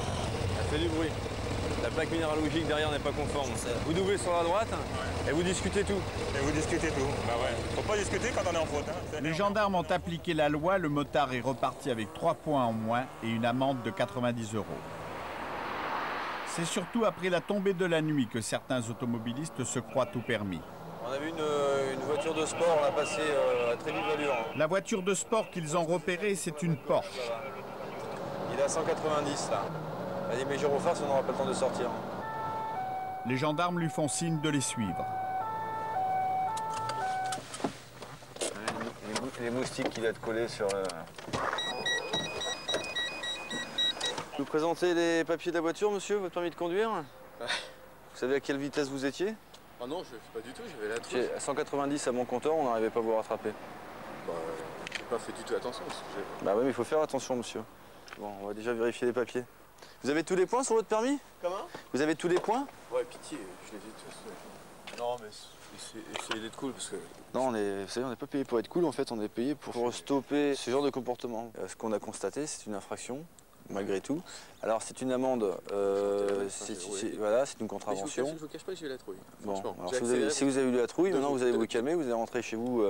Ça fait du bruit. La plaque minéralogique derrière n'est pas conforme. Vous doublez sur la droite et vous discutez tout. Et vous discutez tout. Bah ouais. Faut pas discuter quand on est en faute. Hein. Les gendarmes ont appliqué la loi, le motard est reparti avec 3 points en moins et une amende de 90 €. C'est surtout après la tombée de la nuit que certains automobilistes se croient tout permis. On a vu une voiture de sport, on l'a passée à très vive allure. La voiture de sport qu'ils ont repérée, c'est une Porsche. Il est à 190 là. Vas-y, mais gyrophare, on n'aura pas le temps de sortir. Les gendarmes lui font signe de les suivre. Les moustiques qui doivent être collés sur... Vous présentez les papiers de la voiture, monsieur, votre permis de conduire? Ouais. Vous savez à quelle vitesse vous étiez? Ah non, je ne sais pas du tout, j'avais la trousse. À 190 à mon compteur, on n'arrivait pas à vous rattraper. Bah, j'ai pas fait du tout attention. Bah oui, mais il faut faire attention, monsieur. Bon, on va déjà vérifier les papiers. Vous avez tous les points sur votre permis? Comment? Vous avez tous les points? Ouais, pitié, je les ai tous. Non, mais essayez d'être cool parce que... Non, vous savez, on n'est pas payé pour être cool, en fait, on est payé pour stopper ce genre de comportement. Ce qu'on a constaté, c'est une infraction. Malgré tout. Alors c'est une amende, voilà, c'est une contravention. Je ne vous cache pas que j'ai eu la trouille. Bon, alors si vous avez eu la trouille, maintenant vous allez vous calmer, vous allez rentrer chez vous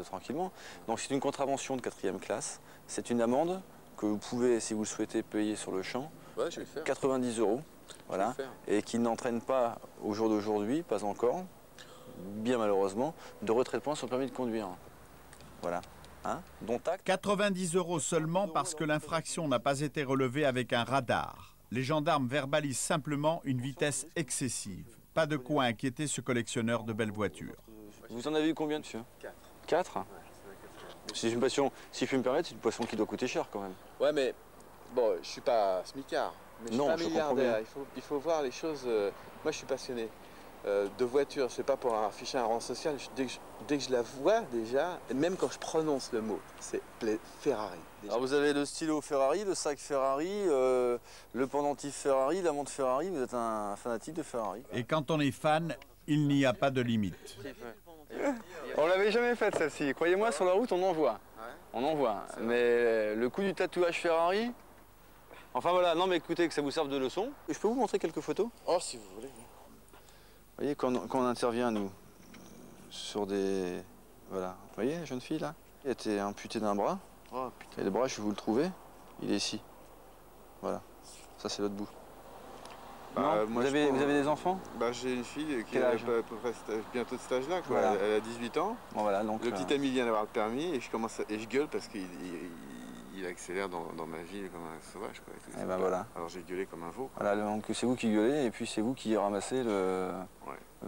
tranquillement. Donc c'est une contravention de 4e classe. C'est une amende que vous pouvez, si vous le souhaitez, payer sur le champ. Ouais, je vais le faire. 90 €, voilà, et qui n'entraîne pas au jour d'aujourd'hui, pas encore, bien malheureusement, de retrait de points sur le permis de conduire. Voilà. Hein? 90 € seulement parce que l'infraction n'a pas été relevée avec un radar. Les gendarmes verbalisent simplement une vitesse excessive. Pas de quoi inquiéter ce collectionneur de belles voitures. Vous en avez eu combien, monsieur? 4. 4? C'est une passion, si je puis me permettre, c'est une poisson qui doit coûter cher quand même. Ouais, mais bon, je suis pas smicard, mais je suis pas milliardaire. Il faut voir les choses. Moi, je suis passionné de voiture. C'est pas pour afficher un rang social. Dès que je la vois déjà, et même quand je prononce le mot, c'est Ferrari. Déjà. Alors vous avez le stylo Ferrari, le sac Ferrari, le pendentif Ferrari, la montre Ferrari. Vous êtes un fanatique de Ferrari. Et quand on est fan, il n'y a pas de limite. On l'avait jamais faite celle-ci. Croyez-moi, sur la route, on en voit. On en voit. Mais le coup du tatouage Ferrari... Enfin voilà, non mais écoutez, que ça vous serve de leçon. Je peux vous montrer quelques photos? Oh, si vous voulez. Vous voyez, quand on intervient, nous, sur des... Voilà. Vous voyez, la jeune fille, là? Elle était amputée d'un bras. Oh, putain. Et le bras, je vais vous le trouver. Il est ici. Voilà. Ça, c'est l'autre bout. Bah, vous avez des enfants? Bah, j'ai une fille qui a à peu près bientôt de cet âge-là. Voilà. Elle a 18 ans. Bon, voilà, donc, le petit ami vient d'avoir le permis et je gueule parce qu'il accélère dans ma ville comme un sauvage. Quoi, et ben voilà. Alors j'ai gueulé comme un veau. Voilà, donc c'est vous qui gueulez et puis c'est vous qui ramassez le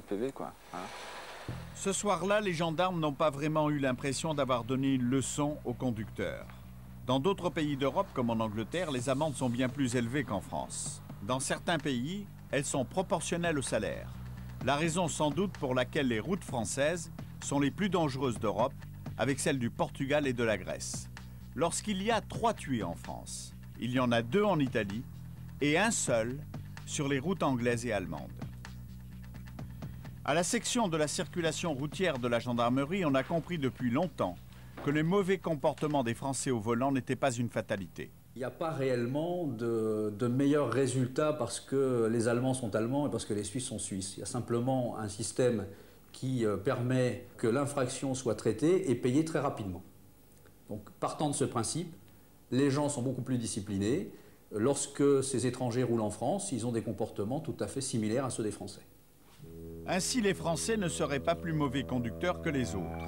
PV, quoi. Voilà. Ce soir-là, les gendarmes n'ont pas vraiment eu l'impression d'avoir donné une leçon aux conducteurs. Dans d'autres pays d'Europe, comme en Angleterre, les amendes sont bien plus élevées qu'en France. Dans certains pays, elles sont proportionnelles au salaire. La raison sans doute pour laquelle les routes françaises sont les plus dangereuses d'Europe, avec celles du Portugal et de la Grèce. Lorsqu'il y a 3 tués en France, il y en a 2 en Italie et un seul sur les routes anglaises et allemandes. À la section de la circulation routière de la gendarmerie, on a compris depuis longtemps que le mauvais comportement des Français au volant n'était pas une fatalité. Il n'y a pas réellement de meilleurs résultats parce que les Allemands sont Allemands et parce que les Suisses sont Suisses. Il y a simplement un système qui permet que l'infraction soit traitée et payée très rapidement. Donc, partant de ce principe, les gens sont beaucoup plus disciplinés. Lorsque ces étrangers roulent en France, ils ont des comportements tout à fait similaires à ceux des Français. Ainsi, les Français ne seraient pas plus mauvais conducteurs que les autres.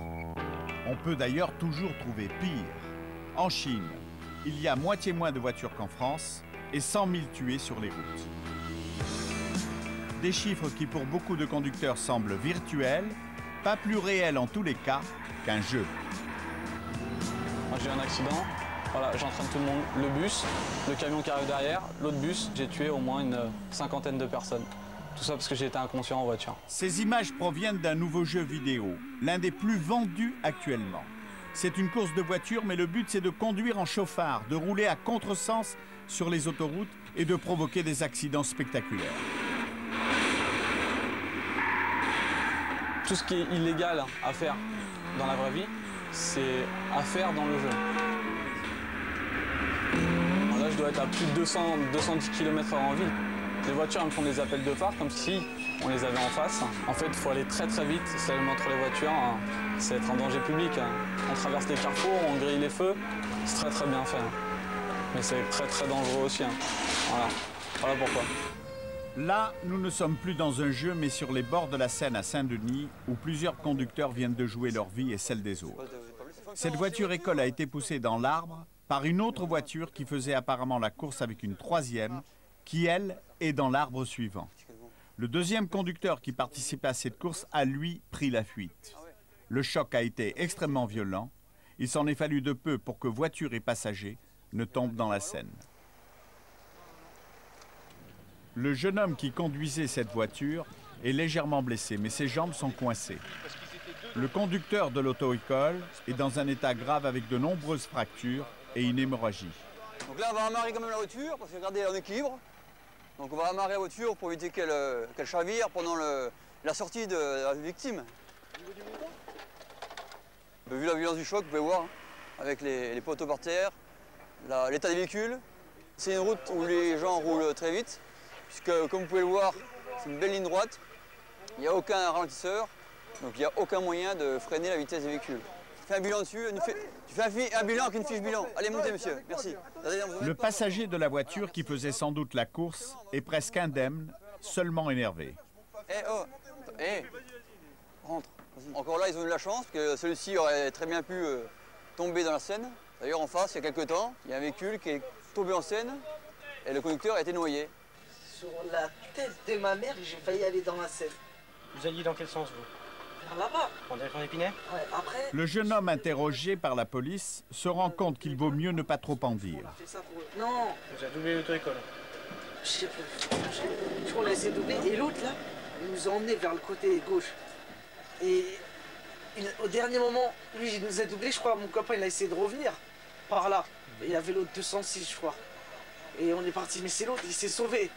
On peut d'ailleurs toujours trouver pire. En Chine, il y a moitié moins de voitures qu'en France et 100 000 tués sur les routes. Des chiffres qui pour beaucoup de conducteurs semblent virtuels, pas plus réels en tous les cas qu'un jeu. Moi j'ai eu un accident, voilà, j'entraîne tout le monde, le bus, le camion qui arrive derrière, l'autre bus, j'ai tué au moins une 50aine de personnes. Tout ça parce que j'ai été inconscient en voiture. Ces images proviennent d'un nouveau jeu vidéo, l'un des plus vendus actuellement. C'est une course de voiture, mais le but c'est de conduire en chauffard, de rouler à contresens sur les autoroutes et de provoquer des accidents spectaculaires. Tout ce qui est illégal à faire dans la vraie vie, c'est à faire dans le jeu. Là, je dois être à plus de 210 km/h en ville. Les voitures elles me font des appels de phare comme si on les avait en face. En fait, il faut aller très très vite. Seulement entre les voitures, c'est être en danger public. On traverse des carrefours, on grille les feux. C'est très très bien fait. Mais c'est très très dangereux aussi. Voilà pourquoi. Là, nous ne sommes plus dans un jeu, mais sur les bords de la Seine à Saint-Denis, où plusieurs conducteurs viennent de jouer leur vie et celle des autres. Cette voiture-école a été poussée dans l'arbre par une autre voiture qui faisait apparemment la course avec une troisième, qui, elle, est dans l'arbre suivant. Le deuxième conducteur qui participait à cette course a, lui, pris la fuite. Le choc a été extrêmement violent. Il s'en est fallu de peu pour que voiture et passagers ne tombent dans la Seine. Le jeune homme qui conduisait cette voiture est légèrement blessé, mais ses jambes sont coincées. Le conducteur de l'auto-école est dans un état grave avec de nombreuses fractures et une hémorragie. Donc là, on va amarrer quand même la voiture, parce que regardez, elle est en équilibre. Donc on va amarrer la voiture pour éviter qu'elle chavire pendant la sortie de la victime. Vu la violence du choc, vous pouvez voir, hein, avec les poteaux par terre, l'état des véhicules. C'est une route où les gens roulent très vite, puisque comme vous pouvez le voir, c'est une belle ligne droite. Il n'y a aucun ralentisseur, donc il n'y a aucun moyen de freiner la vitesse des véhicules. Tu fais un bilan dessus, tu fais un bilan avec une fiche bilan. Allez, montez, monsieur, merci. Le passager de la voiture qui faisait sans doute la course est presque indemne, seulement énervé. Rentre. Encore là, ils ont eu de la chance, parce que celui-ci aurait très bien pu tomber dans la Seine. D'ailleurs, en face, il y a quelques temps, il y a un véhicule qui est tombé en Seine et le conducteur a été noyé. Sur la tête de ma mère, j'ai failli aller dans la Seine. Vous alliez dans quel sens, vous? Là-bas. En direction d'Épinay? Ouais, après... Le jeune homme interrogé par la police se rend compte qu'il vaut mieux ne pas trop en dire. Non. Vous avez doublé l'auto-école? Je sais pas. Je crois qu'on a essayé de doubler. Et l'autre, là, il nous a emmenés vers le côté gauche. Et au dernier moment, lui, il nous a doublé, je crois. Mon copain, il a essayé de revenir par là. Et il y avait l'autre 206, je crois. Et on est parti. Mais c'est l'autre, il s'est sauvé.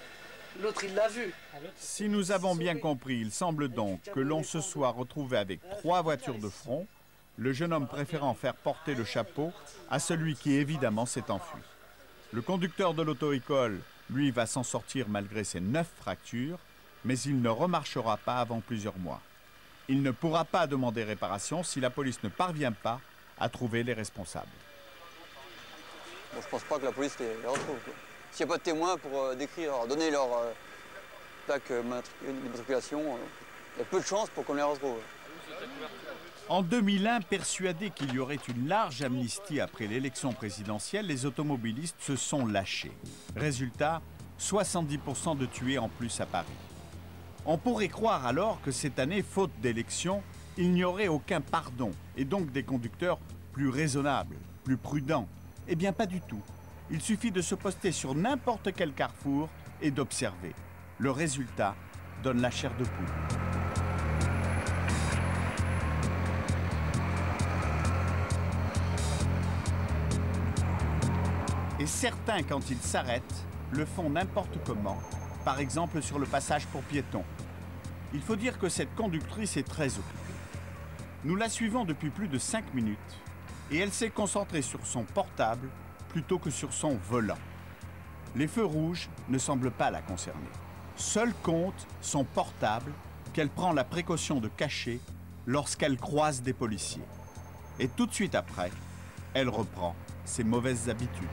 L'autre, il l'a vu. Si nous avons bien compris, il semble donc que l'on se soit retrouvé avec 3 voitures de front, le jeune homme préférant faire porter le chapeau à celui qui, évidemment, s'est enfui. Le conducteur de l'auto-école, lui, va s'en sortir malgré ses 9 fractures, mais il ne remarchera pas avant plusieurs mois. Il ne pourra pas demander réparation si la police ne parvient pas à trouver les responsables. Bon, je ne pense pas que la police les retrouve. S'il n'y a pas de témoins pour décrire, donner leur plaque d'immatriculation, il y a peu de chances pour qu'on les retrouve. En 2001, persuadés qu'il y aurait une large amnistie après l'élection présidentielle, les automobilistes se sont lâchés. Résultat, 70% de tués en plus à Paris. On pourrait croire alors que cette année, faute d'élection, il n'y aurait aucun pardon et donc des conducteurs plus raisonnables, plus prudents. Eh bien pas du tout. Il suffit de se poster sur n'importe quel carrefour et d'observer. Le résultat donne la chair de poule. Et certains, quand ils s'arrêtent, le font n'importe comment, par exemple sur le passage pour piétons. Il faut dire que cette conductrice est très occupée. Nous la suivons depuis plus de 5 minutes et elle s'est concentrée sur son portable plutôt que sur son volant. Les feux rouges ne semblent pas la concerner. Seul compte son portable qu'elle prend la précaution de cacher lorsqu'elle croise des policiers. Et tout de suite après, elle reprend ses mauvaises habitudes.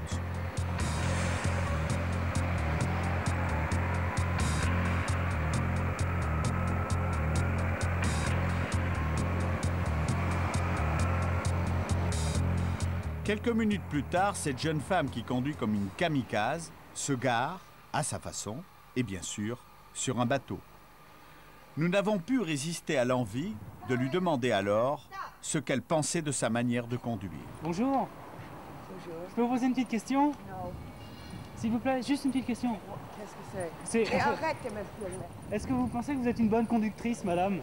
Quelques minutes plus tard, cette jeune femme qui conduit comme une kamikaze se gare, à sa façon, et bien sûr, sur un bateau. Nous n'avons pu résister à l'envie de lui demander alors ce qu'elle pensait de sa manière de conduire. Bonjour. Bonjour. Je peux vous poser une petite question? Non. S'il vous plaît, juste une petite question. Qu'est-ce que c'est? Mais arrête de m'espionner. Est-ce que vous pensez que vous êtes une bonne conductrice, madame?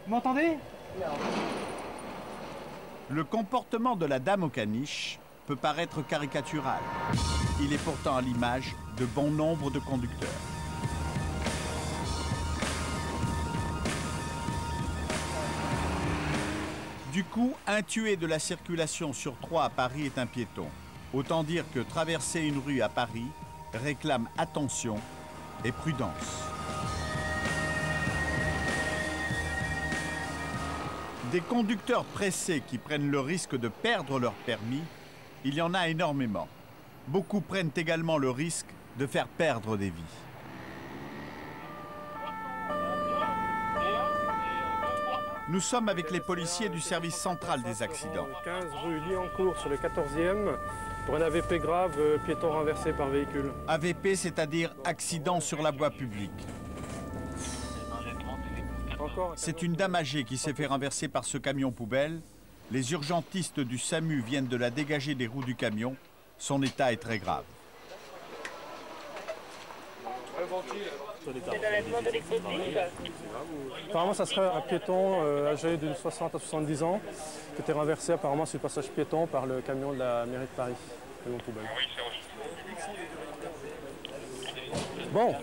Vous m'entendez? Non. Le comportement de la dame au caniche peut paraître caricatural. Il est pourtant à l'image de bon nombre de conducteurs. Du coup, un tué de la circulation sur 3 à Paris est un piéton. Autant dire que traverser une rue à Paris réclame attention et prudence. Des conducteurs pressés qui prennent le risque de perdre leur permis, il y en a énormément. Beaucoup prennent également le risque de faire perdre des vies. Nous sommes avec les policiers du service central des accidents. 15 rue Liancourt sur le 14e pour un AVP grave, piéton renversé par véhicule. AVP, c'est-à-dire accident sur la voie publique. C'est une dame âgée qui s'est fait renverser par ce camion poubelle. Les urgentistes du SAMU viennent de la dégager des roues du camion. Son état est très grave. Apparemment, ça serait un piéton âgé de 60 à 70 ans qui était renversé apparemment sur le passage piéton par le camion de la mairie de Paris, camion poubelle. Bon.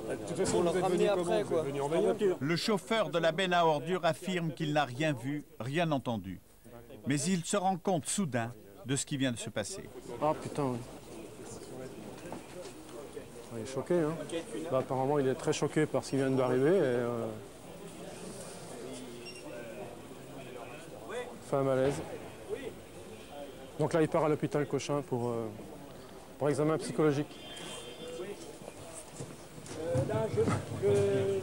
De toute façon, vous êtes venu après, quoi. Venu en voiture. Le chauffeur de la benne à ordures affirme qu'il n'a rien vu, rien entendu. Mais il se rend compte soudain de ce qui vient de se passer. Ah putain. Il est choqué, hein. Bah, apparemment, il est très choqué par ce qui vient d'arriver. Fait un malaise. Donc là, il part à l'hôpital Cochin pour examen psychologique. Là,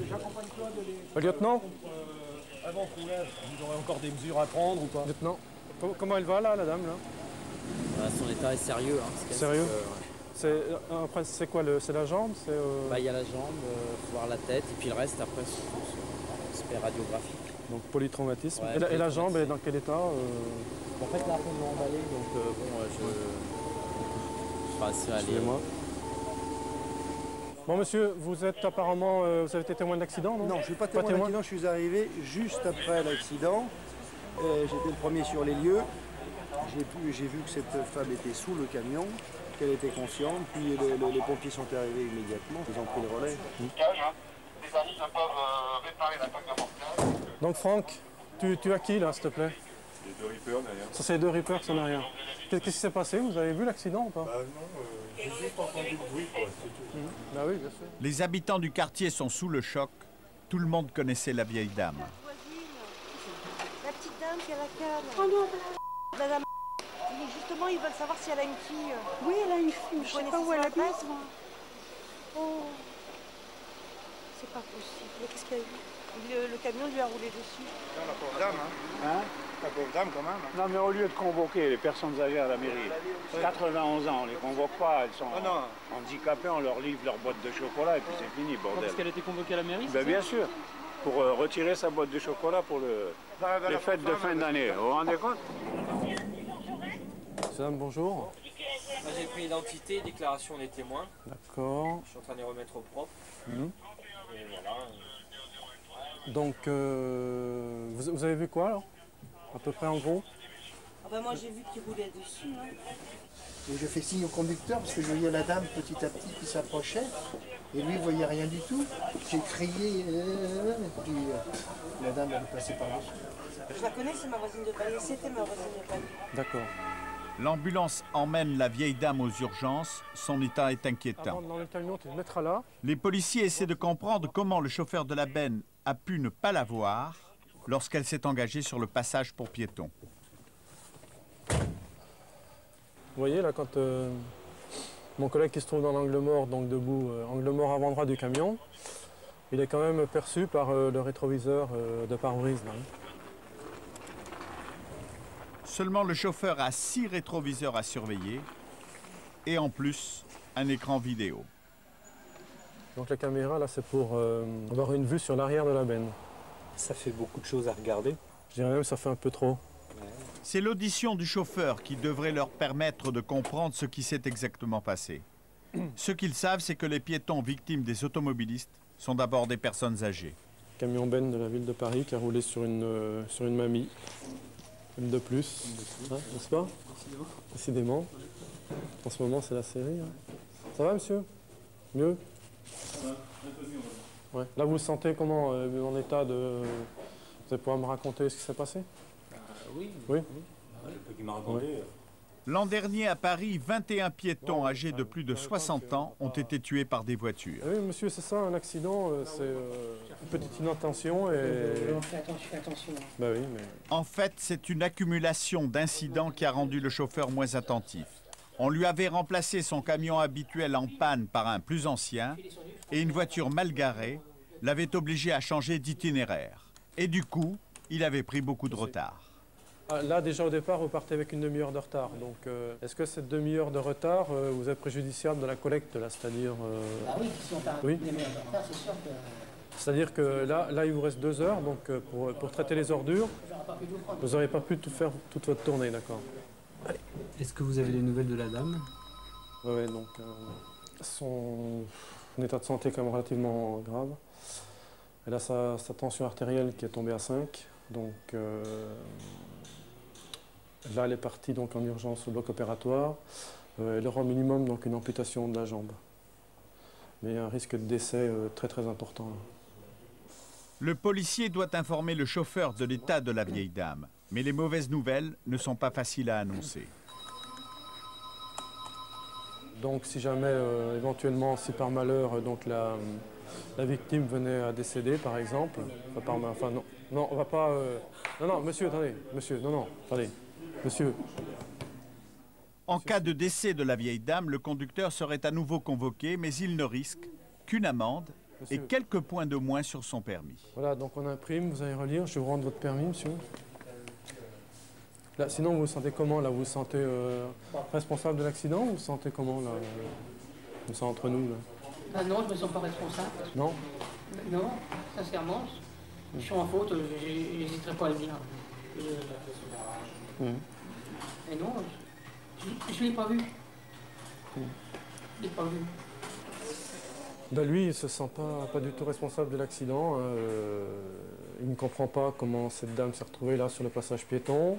j'accompagne Claude. Lieutenant Avant roulage, vous aurez encore des mesures à prendre ou pas? Lieutenant, comment elle va là, la dame là? Son état est sérieux. Hein, sérieux? Après, c'est quoi? C'est la jambe? Il y a la jambe, faut voir la tête, et puis le reste, après, c'est l'aspect radiographique. Donc polytraumatisme. Ouais, et la jambe, elle est dans quel état? En fait, là, on m'a emballé, donc je serai assez allé. Excusez-moi. Bon, monsieur, vous êtes apparemment, vous avez été témoin d'accident, non? Non, je ne suis pas témoin d'accident, je suis arrivé juste après l'accident. J'étais le premier sur les lieux. J'ai vu que cette femme était sous le camion, qu'elle était consciente, puis les pompiers sont arrivés immédiatement, ils ont pris le relais. Les amis ne peuvent réparer la plaque d'amortissage. Donc Franck, tu as qui là, s'il te plaît? Les 2 Reapers derrière. Ça, c'est les 2 Reapers, ça n'a rien. Qu'est-ce qui s'est passé? Vous avez vu l'accident ou pas? Bah non, j'ai juste entendu le bruit, quoi, c'est tout. Bah oui, bien sûr. Les habitants du quartier sont sous le choc. Tout le monde connaissait la vieille dame. La petite dame qui a la canne. Oh non, madame. Justement, ils veulent savoir si elle a une fille. Oui, elle a une fille. Je sais pas où elle habite. Oh. C'est pas possible. Mais qu'est-ce qu'il y a eu? Le camion lui a roulé dessus. La pauvre dame, hein. La pauvre dame, quand même. Non, mais au lieu de convoquer les personnes âgées à la mairie, 91 ans, on ne les convoque pas, elles sont handicapées, on leur livre leur boîte de chocolat et puis c'est fini, bordel. Parce qu'elle était convoquée à la mairie, Ben, bien sûr, pour retirer sa boîte de chocolat pour les fêtes de fin d'année. Vous vous rendez compte? Madame, bonjour. J'ai pris l'identité, déclaration des témoins. D'accord. Je suis en train de les remettre au propre. Et voilà. Donc, vous avez vu quoi alors? À peu près en gros? Ah ben moi j'ai vu qu'il roulait dessus. Hein. Et je fais signe au conducteur parce que je voyais la dame petit à petit qui s'approchait. Et lui, il ne voyait rien du tout. J'ai crié, et puis la dame, elle est passée par-dessus. Je la connais, c'est ma voisine de palier. C'était ma voisine de palier. D'accord. L'ambulance emmène la vieille dame aux urgences. Son état est inquiétant. Dans le camion, tu le mettras là. Les policiers essaient de comprendre comment le chauffeur de la benne a pu ne pas la voir lorsqu'elle s'est engagée sur le passage pour piétons. Vous voyez là, quand mon collègue qui se trouve dans l'angle mort, donc debout, angle mort avant droit du camion, il est quand même perçu par le rétroviseur de pare-brise. Seulement le chauffeur a 6 rétroviseurs à surveiller et en plus un écran vidéo. Donc la caméra là c'est pour avoir une vue sur l'arrière de la benne. Ça fait beaucoup de choses à regarder. Je dirais même que ça fait un peu trop. C'est l'audition du chauffeur qui devrait leur permettre de comprendre ce qui s'est exactement passé. Ce qu'ils savent, c'est que les piétons victimes des automobilistes sont d'abord des personnes âgées. Camion benne de la ville de Paris qui a roulé sur une mamie. Une de plus, hein, n'est-ce pas? Décidément. En ce moment, c'est la série. Hein. Ça va, monsieur? Mieux? Ouais. Là, vous vous sentez comment? En état de... Vous allez pouvoir me raconter ce qui s'est passé? Oui. Oui. Il m'a raconté. L'an dernier, à Paris, 21 piétons âgés de plus de 60 ans ont été tués par des voitures. Oui, monsieur, c'est ça, un accident, c'est une petite inattention et... Fais attention. Bah oui, mais... En fait, c'est une accumulation d'incidents qui a rendu le chauffeur moins attentif. On lui avait remplacé son camion habituel en panne par un plus ancien et une voiture mal garée l'avait obligé à changer d'itinéraire. Et du coup, il avait pris beaucoup de retard. Ah, là, déjà au départ, vous partez avec une demi-heure de retard. Donc, est-ce que cette demi-heure de retard vous est préjudiciable de la collecte, là, c'est-à-dire Ah oui, si on part une demi-heure de retard, c'est sûr que... C'est-à-dire que là, il vous reste 2 heures, donc pour traiter les ordures, vous n'aurez pas pu tout faire toute votre tournée, d'accord? Est-ce que vous avez des nouvelles de la dame? Oui, donc son état de santé est quand même relativement grave. Elle a sa tension artérielle qui est tombée à 5, donc là, elle est partie donc, en urgence au bloc opératoire. Elle aura au minimum donc, une amputation de la jambe. Mais un risque de décès très très important. Le policier doit informer le chauffeur de l'état de la vieille dame. Mais les mauvaises nouvelles ne sont pas faciles à annoncer. Donc si jamais, éventuellement, si par malheur, donc la victime venait à décéder, par exemple, enfin non, on va pas... Non, monsieur, attendez, monsieur, non, attendez. Monsieur. En cas de décès de la vieille dame, le conducteur serait à nouveau convoqué, mais il ne risque qu'une amende et quelques points de moins sur son permis. Voilà, donc on imprime, vous allez relire, je vais vous rendre votre permis, monsieur. Là, sinon, vous vous sentez comment, là? Vous vous sentez responsable de l'accident ou vous vous sentez comment, là? Nous sommes entre nous, là. Ah non, je ne me sens pas responsable. Non? Non, sincèrement, je suis en faute, j'hésiterai pas à le dire. Et non, je ne l'ai pas vu. Je ne l'ai pas vu. Ben lui, il ne se sent pas du tout responsable de l'accident. Il ne comprend pas comment cette dame s'est retrouvée là sur le passage piéton.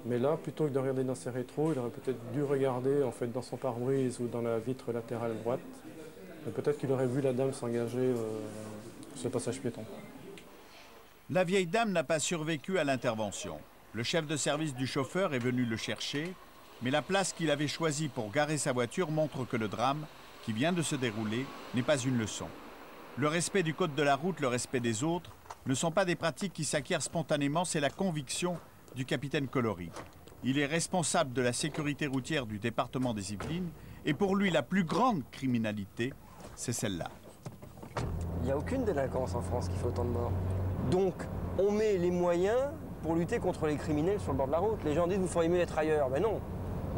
Mais là, plutôt que de regarder dans ses rétros, il aurait peut-être dû regarder en fait, dans son pare-brise ou dans la vitre latérale droite. Peut-être qu'il aurait vu la dame s'engager sur le passage piéton. La vieille dame n'a pas survécu à l'intervention. Le chef de service du chauffeur est venu le chercher, mais la place qu'il avait choisie pour garer sa voiture montre que le drame qui vient de se dérouler n'est pas une leçon. Le respect du code de la route, le respect des autres, ne sont pas des pratiques qui s'acquièrent spontanément, c'est la conviction du capitaine Colori. Il est responsable de la sécurité routière du département des Yvelines et pour lui, la plus grande criminalité, c'est celle-là. Il n'y a aucune délinquance en France qui fait autant de morts. Donc, on met les moyens pour lutter contre les criminels sur le bord de la route. Les gens disent vous feriez mieux d'être ailleurs. Mais non,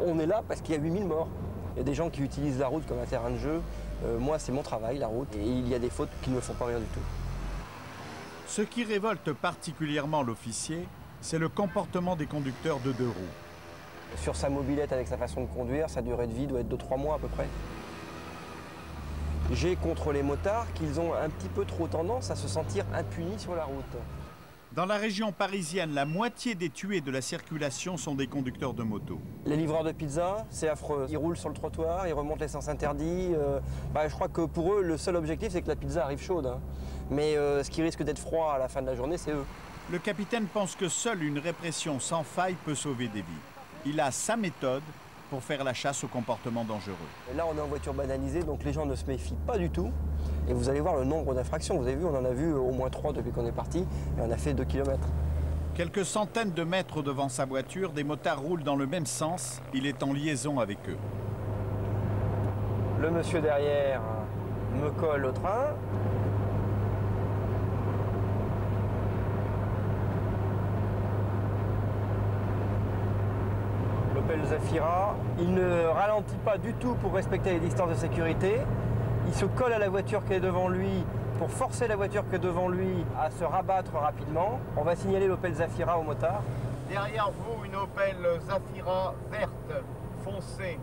on est là parce qu'il y a 8000 morts. Il y a des gens qui utilisent la route comme un terrain de jeu. Moi, c'est mon travail, la route, et il y a des fautes qui ne me font pas rire du tout. Ce qui révolte particulièrement l'officier, c'est le comportement des conducteurs de deux roues. Sur sa mobilette avec sa façon de conduire, sa durée de vie doit être de 3 mois à peu près. J'ai contre les motards qu'ils ont un petit peu trop tendance à se sentir impunis sur la route. Dans la région parisienne, la moitié des tués de la circulation sont des conducteurs de moto. Les livreurs de pizza, c'est affreux. Ils roulent sur le trottoir, ils remontent les sens interdits. Je crois que pour eux, le seul objectif, c'est que la pizza arrive chaude. Hein. Mais ce qui risque d'être froid à la fin de la journée, c'est eux. Le capitaine pense que seule une répression sans faille peut sauver des vies. Il a sa méthode pour faire la chasse aux comportements dangereux. Et là, on est en voiture banalisée, donc les gens ne se méfient pas du tout. Et vous allez voir le nombre d'infractions. Vous avez vu, on en a vu au moins 3 depuis qu'on est parti, et on a fait 2 km. Quelques centaines de mètres devant sa voiture, des motards roulent dans le même sens. Il est en liaison avec eux. Le monsieur derrière me colle au train. L'Opel Zafira, il ne ralentit pas du tout pour respecter les distances de sécurité. Il se colle à la voiture qui est devant lui pour forcer la voiture qui est devant lui à se rabattre rapidement. On va signaler l'Opel Zafira au motard. Derrière vous, une Opel Zafira verte, foncée.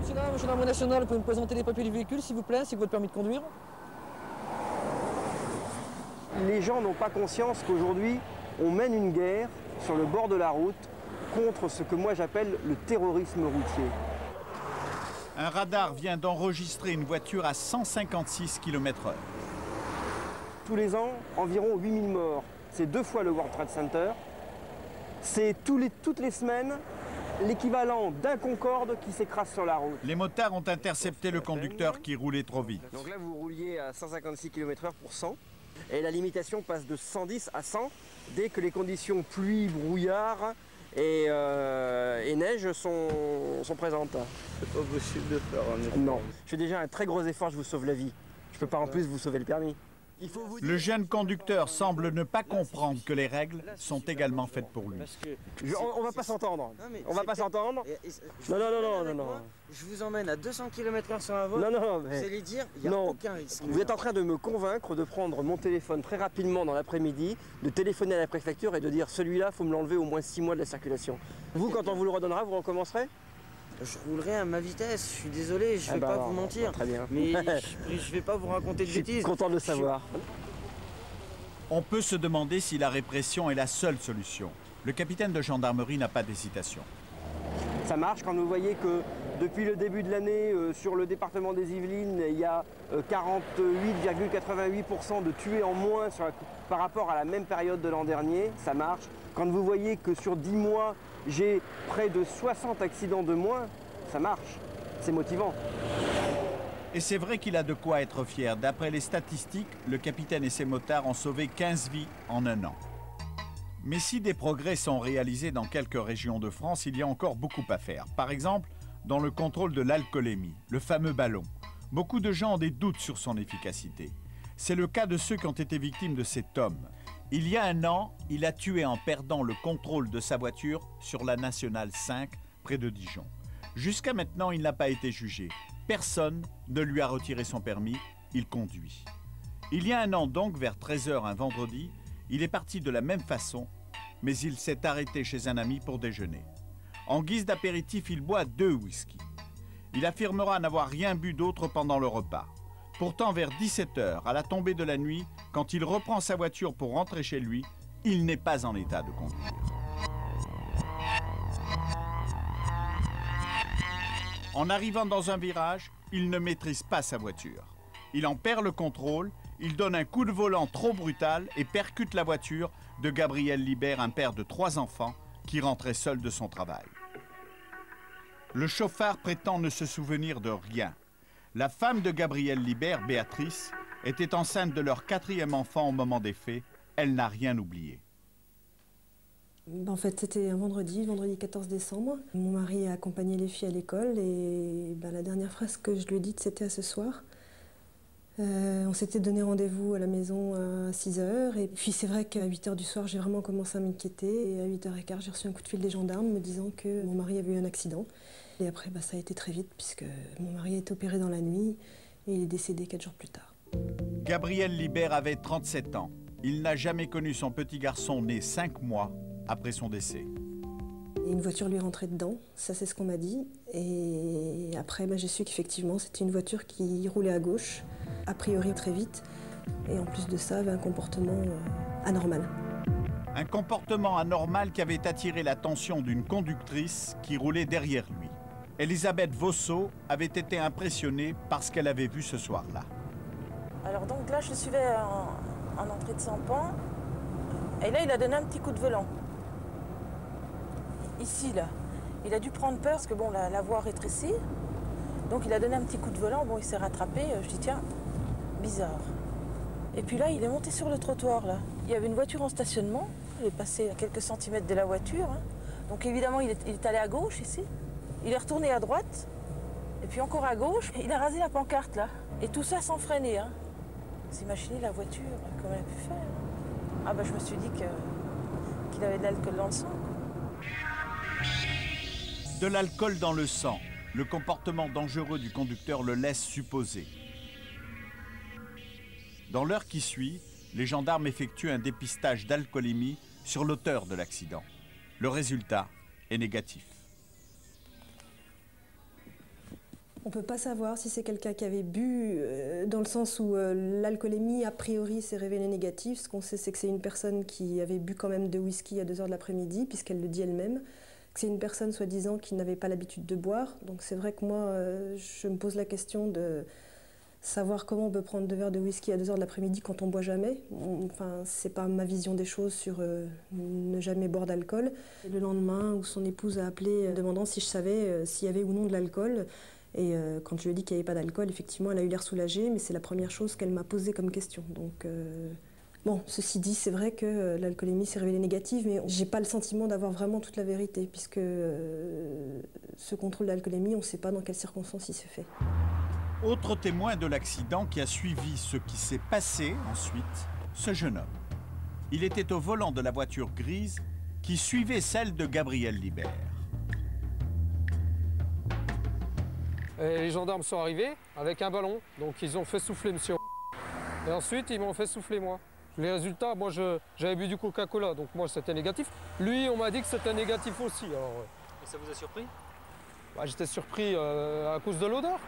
Monsieur le gendarme national, vous pouvez me présenter les papiers du véhicule, s'il vous plaît, c'est votre permis de conduire? Les gens n'ont pas conscience qu'aujourd'hui, on mène une guerre sur le bord de la route contre ce que moi j'appelle le terrorisme routier. Un radar vient d'enregistrer une voiture à 156 km/h. Tous les ans, environ 8000 morts. C'est 2 fois le World Trade Center. C'est toutes les semaines l'équivalent d'un Concorde qui s'écrase sur la route. Les motards ont intercepté le conducteur qui roulait trop vite. Donc là, vous rouliez à 156 km/h pour 100. Et la limitation passe de 110 à 100 dès que les conditions pluie, brouillard et neige sont présentes. C'est pas possible de faire un effort. Non. Je fais déjà un très gros effort, je vous sauve la vie. Je peux pas en plus vous sauver le permis. Le jeune conducteur semble ne pas comprendre que les règles sont également faites pour lui. On va pas s'entendre. On va pas s'entendre. Non. Je vous emmène à 200 km/h sur un vol. Non, vous allez dire, il n'y a aucun risque. Vous êtes en train de me convaincre de prendre mon téléphone très rapidement dans l'après-midi, de téléphoner à la préfecture et de dire celui-là, il faut me l'enlever au moins 6 mois de la circulation. Vous, quand on vous le redonnera, vous recommencerez? Je roulerai à ma vitesse, je suis désolé, je vais pas vous mentir. Très bien. Mais je vais pas vous raconter de bêtises. Je suis content de le savoir. On peut se demander si la répression est la seule solution. Le capitaine de gendarmerie n'a pas d'hésitation. Ça marche quand vous voyez que depuis le début de l'année, sur le département des Yvelines, il y a 48,88% de tués en moins par rapport à la même période de l'an dernier. Ça marche. Quand vous voyez que sur 10 mois, j'ai près de 60 accidents de moins, ça marche. C'est motivant. Et c'est vrai qu'il a de quoi être fier. D'après les statistiques, le capitaine et ses motards ont sauvé 15 vies en un an. Mais si des progrès sont réalisés dans quelques régions de France, il y a encore beaucoup à faire. Par exemple, dans le contrôle de l'alcoolémie, le fameux ballon. Beaucoup de gens ont des doutes sur son efficacité. C'est le cas de ceux qui ont été victimes de cet homme. Il y a un an, il a tué en perdant le contrôle de sa voiture sur la Nationale 5, près de Dijon. Jusqu'à maintenant, il n'a pas été jugé. Personne ne lui a retiré son permis, il conduit. Il y a un an donc, vers 13h un vendredi, il est parti de la même façon, mais il s'est arrêté chez un ami pour déjeuner. En guise d'apéritif, il boit 2 whisky. Il affirmera n'avoir rien bu d'autre pendant le repas. Pourtant, vers 17h, à la tombée de la nuit, quand il reprend sa voiture pour rentrer chez lui, il n'est pas en état de conduire. En arrivant dans un virage, il ne maîtrise pas sa voiture. Il en perd le contrôle, il donne un coup de volant trop brutal et percute la voiture de Gabriel Libert, un père de 3 enfants, qui rentrait seul de son travail. Le chauffard prétend ne se souvenir de rien. La femme de Gabriel Libert, Béatrice, était enceinte de leur 4e enfant au moment des faits. Elle n'a rien oublié. En fait, c'était un vendredi 14 décembre. Mon mari a accompagné les filles à l'école et la dernière phrase que je lui ai dite, c'était à ce soir. On s'était donné rendez-vous à la maison à 6 h. Et puis c'est vrai qu'à 8 h du soir, j'ai vraiment commencé à m'inquiéter. Et à 8 h 15, j'ai reçu un coup de fil des gendarmes me disant que mon mari avait eu un accident. Et après, ça a été très vite puisque mon mari a été opéré dans la nuit et il est décédé 4 jours plus tard. Gabriel Libert avait 37 ans. Il n'a jamais connu son petit garçon né 5 mois après son décès. Et une voiture lui est rentrée dedans, ça c'est ce qu'on m'a dit. Et après, j'ai su qu'effectivement, c'était une voiture qui roulait à gauche, a priori très vite. Et en plus de ça, avait un comportement anormal. Un comportement anormal qui avait attiré l'attention d'une conductrice qui roulait derrière lui. Elisabeth Vosso avait été impressionnée par ce qu'elle avait vu ce soir-là. Alors donc là, je le suivais en entrée de Sampan. Et là, il a donné un petit coup de volant. Ici, là. Il a dû prendre peur parce que bon, la voie rétrécit. Donc il a donné un petit coup de volant. Bon, il s'est rattrapé. Je dis, tiens, bizarre. Et puis là, il est monté sur le trottoir, là. Il y avait une voiture en stationnement. Il est passé à quelques centimètres de la voiture. Hein. Donc évidemment, il est allé à gauche, ici. Il est retourné à droite. Et puis encore à gauche. Il a rasé la pancarte, là. Et tout ça sans freiner. Hein. Vous imaginez la voiture, comment elle a pu faire. Ah je me suis dit qu'il avait de l'alcool dans le sang. De l'alcool dans le sang. Le comportement dangereux du conducteur le laisse supposer. Dans l'heure qui suit, les gendarmes effectuent un dépistage d'alcoolémie sur l'auteur de l'accident. Le résultat est négatif. On ne peut pas savoir si c'est quelqu'un qui avait bu, dans le sens où l'alcoolémie, a priori, s'est révélée négative. Ce qu'on sait, c'est que c'est une personne qui avait bu quand même de whisky à 2 h de l'après-midi, puisqu'elle le dit elle-même. C'est une personne, soi-disant, qui n'avait pas l'habitude de boire. Donc c'est vrai que moi, je me pose la question de savoir comment on peut prendre 2 verres de whisky à 2 h de l'après-midi quand on ne boit jamais. Enfin, c'est pas ma vision des choses sur ne jamais boire d'alcool. Le lendemain, où son épouse a appelé demandant si je savais s'il y avait ou non de l'alcool. Et quand je lui ai dit qu'il n'y avait pas d'alcool, effectivement, elle a eu l'air soulagée, mais c'est la première chose qu'elle m'a posée comme question. Donc, bon, ceci dit, c'est vrai que l'alcoolémie s'est révélée négative, mais j'ai pas le sentiment d'avoir vraiment toute la vérité, puisque ce contrôle d'alcoolémie, on ne sait pas dans quelles circonstances il s'est fait. Autre témoin de l'accident qui a suivi ce qui s'est passé ensuite, ce jeune homme. Il était au volant de la voiture grise qui suivait celle de Gabriel Libert. Et les gendarmes sont arrivés avec un ballon, donc ils ont fait souffler monsieur. Et ensuite, ils m'ont fait souffler moi. Les résultats, moi j'avais bu du Coca-Cola, donc moi c'était négatif. Lui, on m'a dit que c'était négatif aussi. Alors, et ça vous a surpris? J'étais surpris à cause de l'odeur.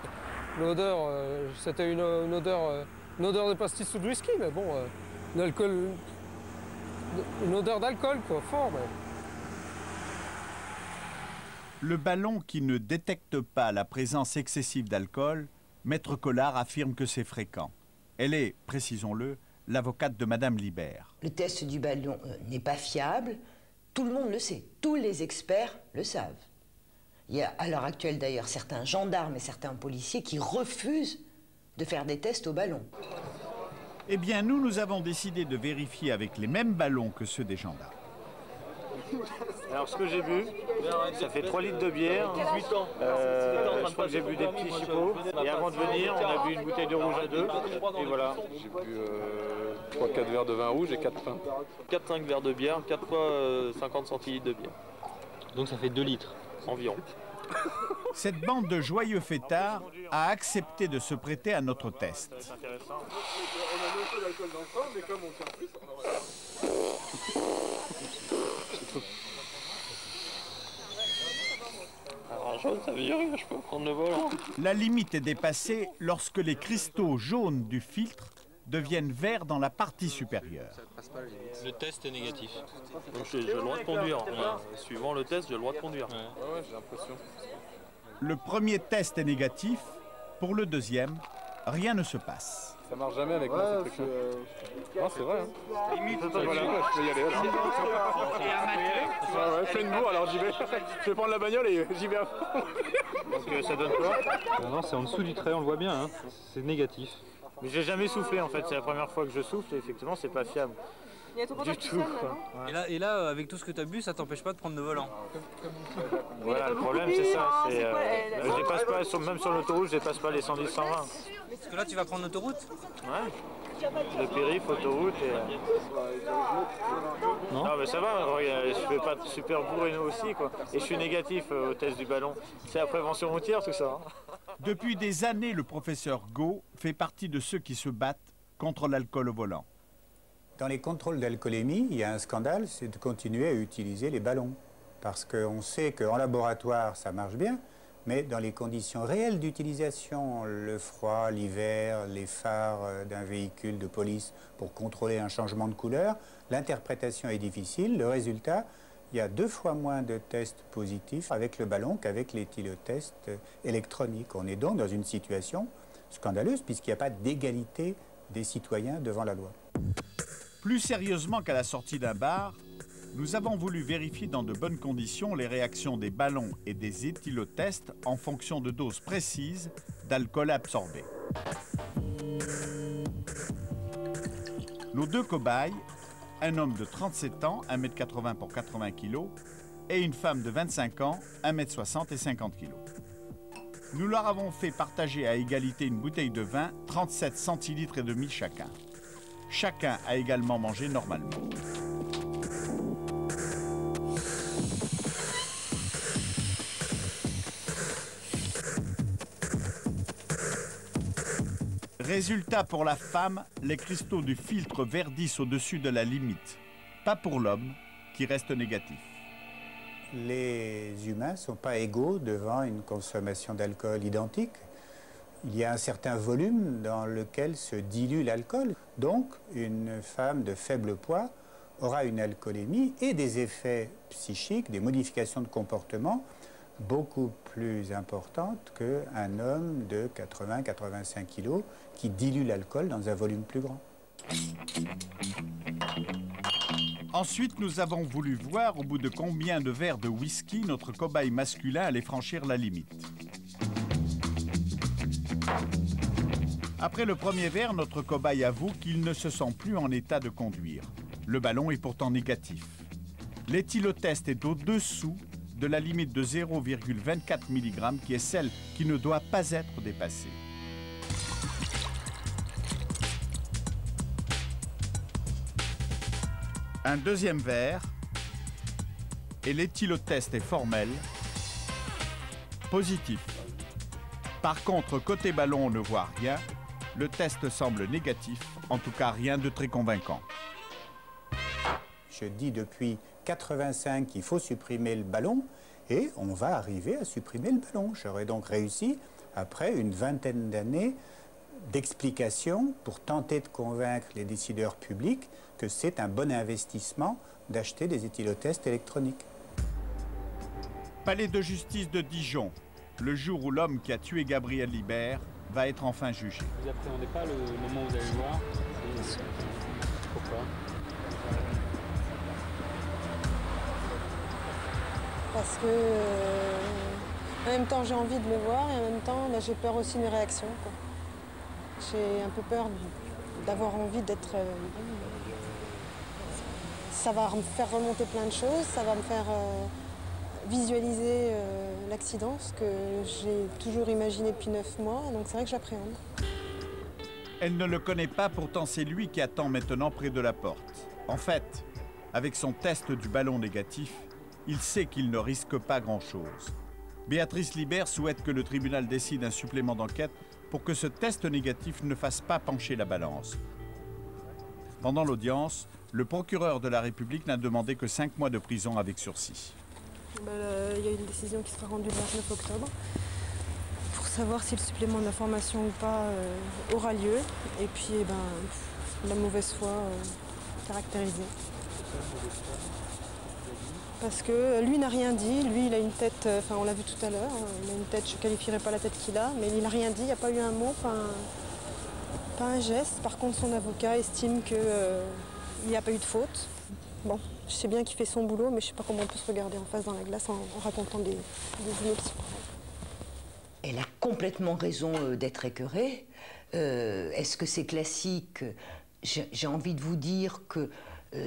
L'odeur, c'était une odeur de pastis ou de whisky, mais bon, une odeur d'alcool, quoi, fort. Mais... Le ballon qui ne détecte pas la présence excessive d'alcool, Maître Collard affirme que c'est fréquent. Elle est, précisons-le, l'avocate de Madame Libert. Le test du ballon n'est pas fiable, tout le monde le sait, tous les experts le savent. Il y a à l'heure actuelle d'ailleurs certains gendarmes et certains policiers qui refusent de faire des tests au ballon. Eh bien, nous avons décidé de vérifier avec les mêmes ballons que ceux des gendarmes. Alors ce que j'ai bu, ça fait 3 litres de bière, 18 ans. Je crois que j'ai bu des petits chipots. Et avant de venir, on a bu une bouteille de rouge à 2. Et voilà. J'ai bu 3-4 verres de vin rouge et 4 pains. 4-5 verres de bière, 4 fois 50 centilitres de bière. Donc ça fait 2 litres environ. Cette bande de joyeux fêtards a accepté de se prêter à notre test. C'est intéressant. On a mis un peu d'alcool dans le sang, mais comme on tient plus, Alors jaune, ça veut dire que je peux prendre le volant. La limite est dépassée lorsque les cristaux jaunes du filtre deviennent verts dans la partie supérieure. Le test est négatif. Donc j'ai le droit de conduire. Suivant le test, j'ai le droit de conduire. Ouais, j'ai l'impression. Le premier test est négatif. Pour le deuxième, rien ne se passe. Ça marche jamais avec moi, ce truc. Non, c'est vrai. Hein. Limite, voilà, je vais y aller. Ouais, plein de bourre, alors j'y vais. Je vais prendre la bagnole et j'y vais. Donc ça donne quoi? Non, c'est en dessous du trait, on le voit bien. Hein. C'est négatif. Mais j'ai jamais soufflé en fait, c'est la première fois que je souffle et effectivement c'est pas fiable. Il y a ton du tout. Quoi. Et là, avec tout ce que tu as bu, ça t'empêche pas de prendre le volant. Voilà, le problème c'est ça. Je dépasse pas, même sur l'autoroute, je dépasse pas les 110, 120. Parce que là, tu vas prendre l'autoroute? Ouais. Le périph', autoroute et... Non mais ça va, je fais pas super bourré aussi quoi. Et je suis négatif au test du ballon. C'est la prévention routière tout ça. Depuis des années, le professeur Go fait partie de ceux qui se battent contre l'alcool au volant. Dans les contrôles d'alcoolémie, il y a un scandale, c'est de continuer à utiliser les ballons. Parce qu'on sait qu'en laboratoire, ça marche bien, mais dans les conditions réelles d'utilisation, le froid, l'hiver, les phares d'un véhicule de police pour contrôler un changement de couleur, l'interprétation est difficile. Le résultat, il y a 2 fois moins de tests positifs avec le ballon qu'avec l'éthylotest électronique. On est donc dans une situation scandaleuse puisqu'il n'y a pas d'égalité des citoyens devant la loi. Plus sérieusement qu'à la sortie d'un bar, nous avons voulu vérifier dans de bonnes conditions les réactions des ballons et des éthylotests en fonction de doses précises d'alcool absorbé. Nos 2 cobayes, un homme de 37 ans, 1,80 m pour 80 kg, et une femme de 25 ans, 1,60 m et 50 kg. Nous leur avons fait partager à égalité une bouteille de vin, 37 centilitres et demi chacun. Chacun a également mangé normalement. Résultat pour la femme, les cristaux du filtre verdissent au-dessus de la limite. Pas pour l'homme, qui reste négatif. Les humains ne sont pas égaux devant une consommation d'alcool identique. Il y a un certain volume dans lequel se dilue l'alcool. Donc, une femme de faible poids aura une alcoolémie et des effets psychiques, des modifications de comportement beaucoup plus importantes qu'un homme de 80-85 kg qui dilue l'alcool dans un volume plus grand. Ensuite, nous avons voulu voir au bout de combien de verres de whisky notre cobaye masculin allait franchir la limite. Après le premier verre, notre cobaye avoue qu'il ne se sent plus en état de conduire. Le ballon est pourtant négatif. L'éthylotest est au-dessous de la limite de 0,24 mg qui est celle qui ne doit pas être dépassée. Un deuxième verre et l'éthylotest est formel, positif. Par contre, côté ballon, on ne voit rien. Le test semble négatif, en tout cas rien de très convaincant. Je dis depuis 85 qu'il faut supprimer le ballon et on va arriver à supprimer le ballon. J'aurais donc réussi, après une vingtaine d'années d'explications pour tenter de convaincre les décideurs publics que c'est un bon investissement d'acheter des éthylotests électroniques. Palais de justice de Dijon, le jour où l'homme qui a tué Gabriel Libert va être enfin jugé. Vous appréhendez pas le moment où vous allez le voir? Pourquoi? Parce que en même temps j'ai envie de le voir et en même temps j'ai peur aussi de mes réactions. J'ai un peu peur d'avoir envie d'être... ça va me faire remonter plein de choses, ça va me faire visualiser l'accident, ce que j'ai toujours imaginé depuis 9 mois, donc c'est vrai que j'appréhende. Elle ne le connaît pas, pourtant c'est lui qui attend maintenant près de la porte. En fait, avec son test du ballon négatif, il sait qu'il ne risque pas grand-chose. Béatrice Libert souhaite que le tribunal décide un supplément d'enquête pour que ce test négatif ne fasse pas pencher la balance. Pendant l'audience, le procureur de la République n'a demandé que 5 mois de prison avec sursis. Il y a une décision qui sera rendue le 29 octobre pour savoir si le supplément d'information ou pas aura lieu. Et puis la mauvaise foi caractérisée. Parce que lui n'a rien dit, lui il a une tête, on l'a vu tout à l'heure, il a une tête, je ne qualifierais pas la tête qu'il a, mais il n'a rien dit, il n'y a pas eu un mot, pas un geste. Par contre son avocat estime qu'il n'y a pas eu de faute. Bon, je sais bien qu'il fait son boulot, mais je ne sais pas comment on peut se regarder en face dans la glace en racontant des inepties. Elle a complètement raison d'être écœurée. Est-ce que c'est classique? J'ai envie de vous dire que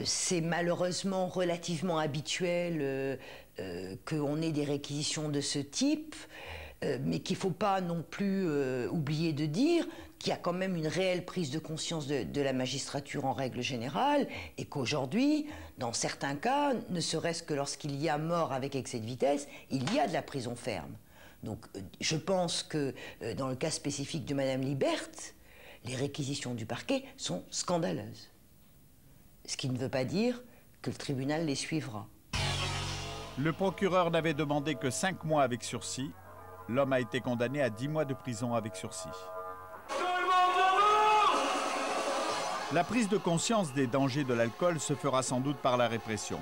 C'est malheureusement relativement habituel qu'on ait des réquisitions de ce type, mais qu'il ne faut pas non plus oublier de dire qu'il y a quand même une réelle prise de conscience de la magistrature en règle générale, et qu'aujourd'hui, dans certains cas, ne serait-ce que lorsqu'il y a mort avec excès de vitesse, il y a de la prison ferme. Donc je pense que dans le cas spécifique de Madame Libert, les réquisitions du parquet sont scandaleuses. Ce qui ne veut pas dire que le tribunal les suivra. Le procureur n'avait demandé que 5 mois avec sursis. L'homme a été condamné à 10 mois de prison avec sursis. La prise de conscience des dangers de l'alcool se fera sans doute par la répression.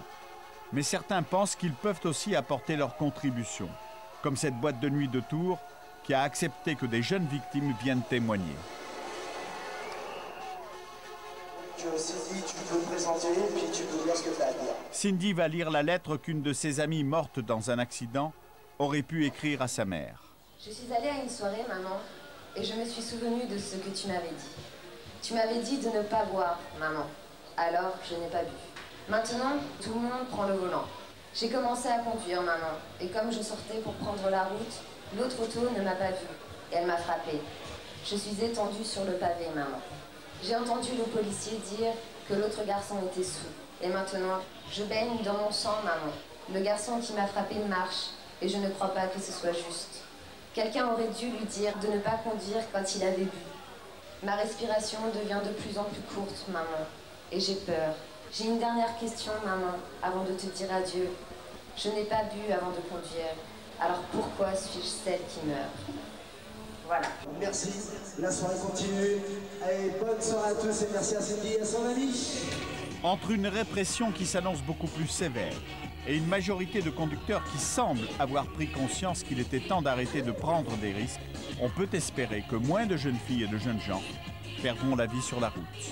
Mais certains pensent qu'ils peuvent aussi apporter leur contribution, comme cette boîte de nuit de Tours qui a accepté que des jeunes victimes viennent témoigner. Cindy, tu peux te présenter et puis tu peux dire ce que tu as à dire. Cindy va lire la lettre qu'une de ses amies morte dans un accident aurait pu écrire à sa mère. Je suis allée à une soirée, maman, et je me suis souvenue de ce que tu m'avais dit. Tu m'avais dit de ne pas boire, maman. Alors, je n'ai pas bu. Maintenant, tout le monde prend le volant. J'ai commencé à conduire, maman, et comme je sortais pour prendre la route, l'autre auto ne m'a pas vue, et elle m'a frappée. Je suis étendue sur le pavé, maman. J'ai entendu le policier dire que l'autre garçon était sous. Et maintenant, je baigne dans mon sang, maman. Le garçon qui m'a frappé marche, et je ne crois pas que ce soit juste. Quelqu'un aurait dû lui dire de ne pas conduire quand il avait bu. Ma respiration devient de plus en plus courte, maman, et j'ai peur. J'ai une dernière question, maman, avant de te dire adieu. Je n'ai pas bu avant de conduire, alors pourquoi suis-je celle qui meurt? Voilà. Merci, la soirée continue. Allez, bonne soirée à tous et merci à Cindy et à son ami. Entre une répression qui s'annonce beaucoup plus sévère et une majorité de conducteurs qui semblent avoir pris conscience qu'il était temps d'arrêter de prendre des risques, on peut espérer que moins de jeunes filles et de jeunes gens perdront la vie sur la route.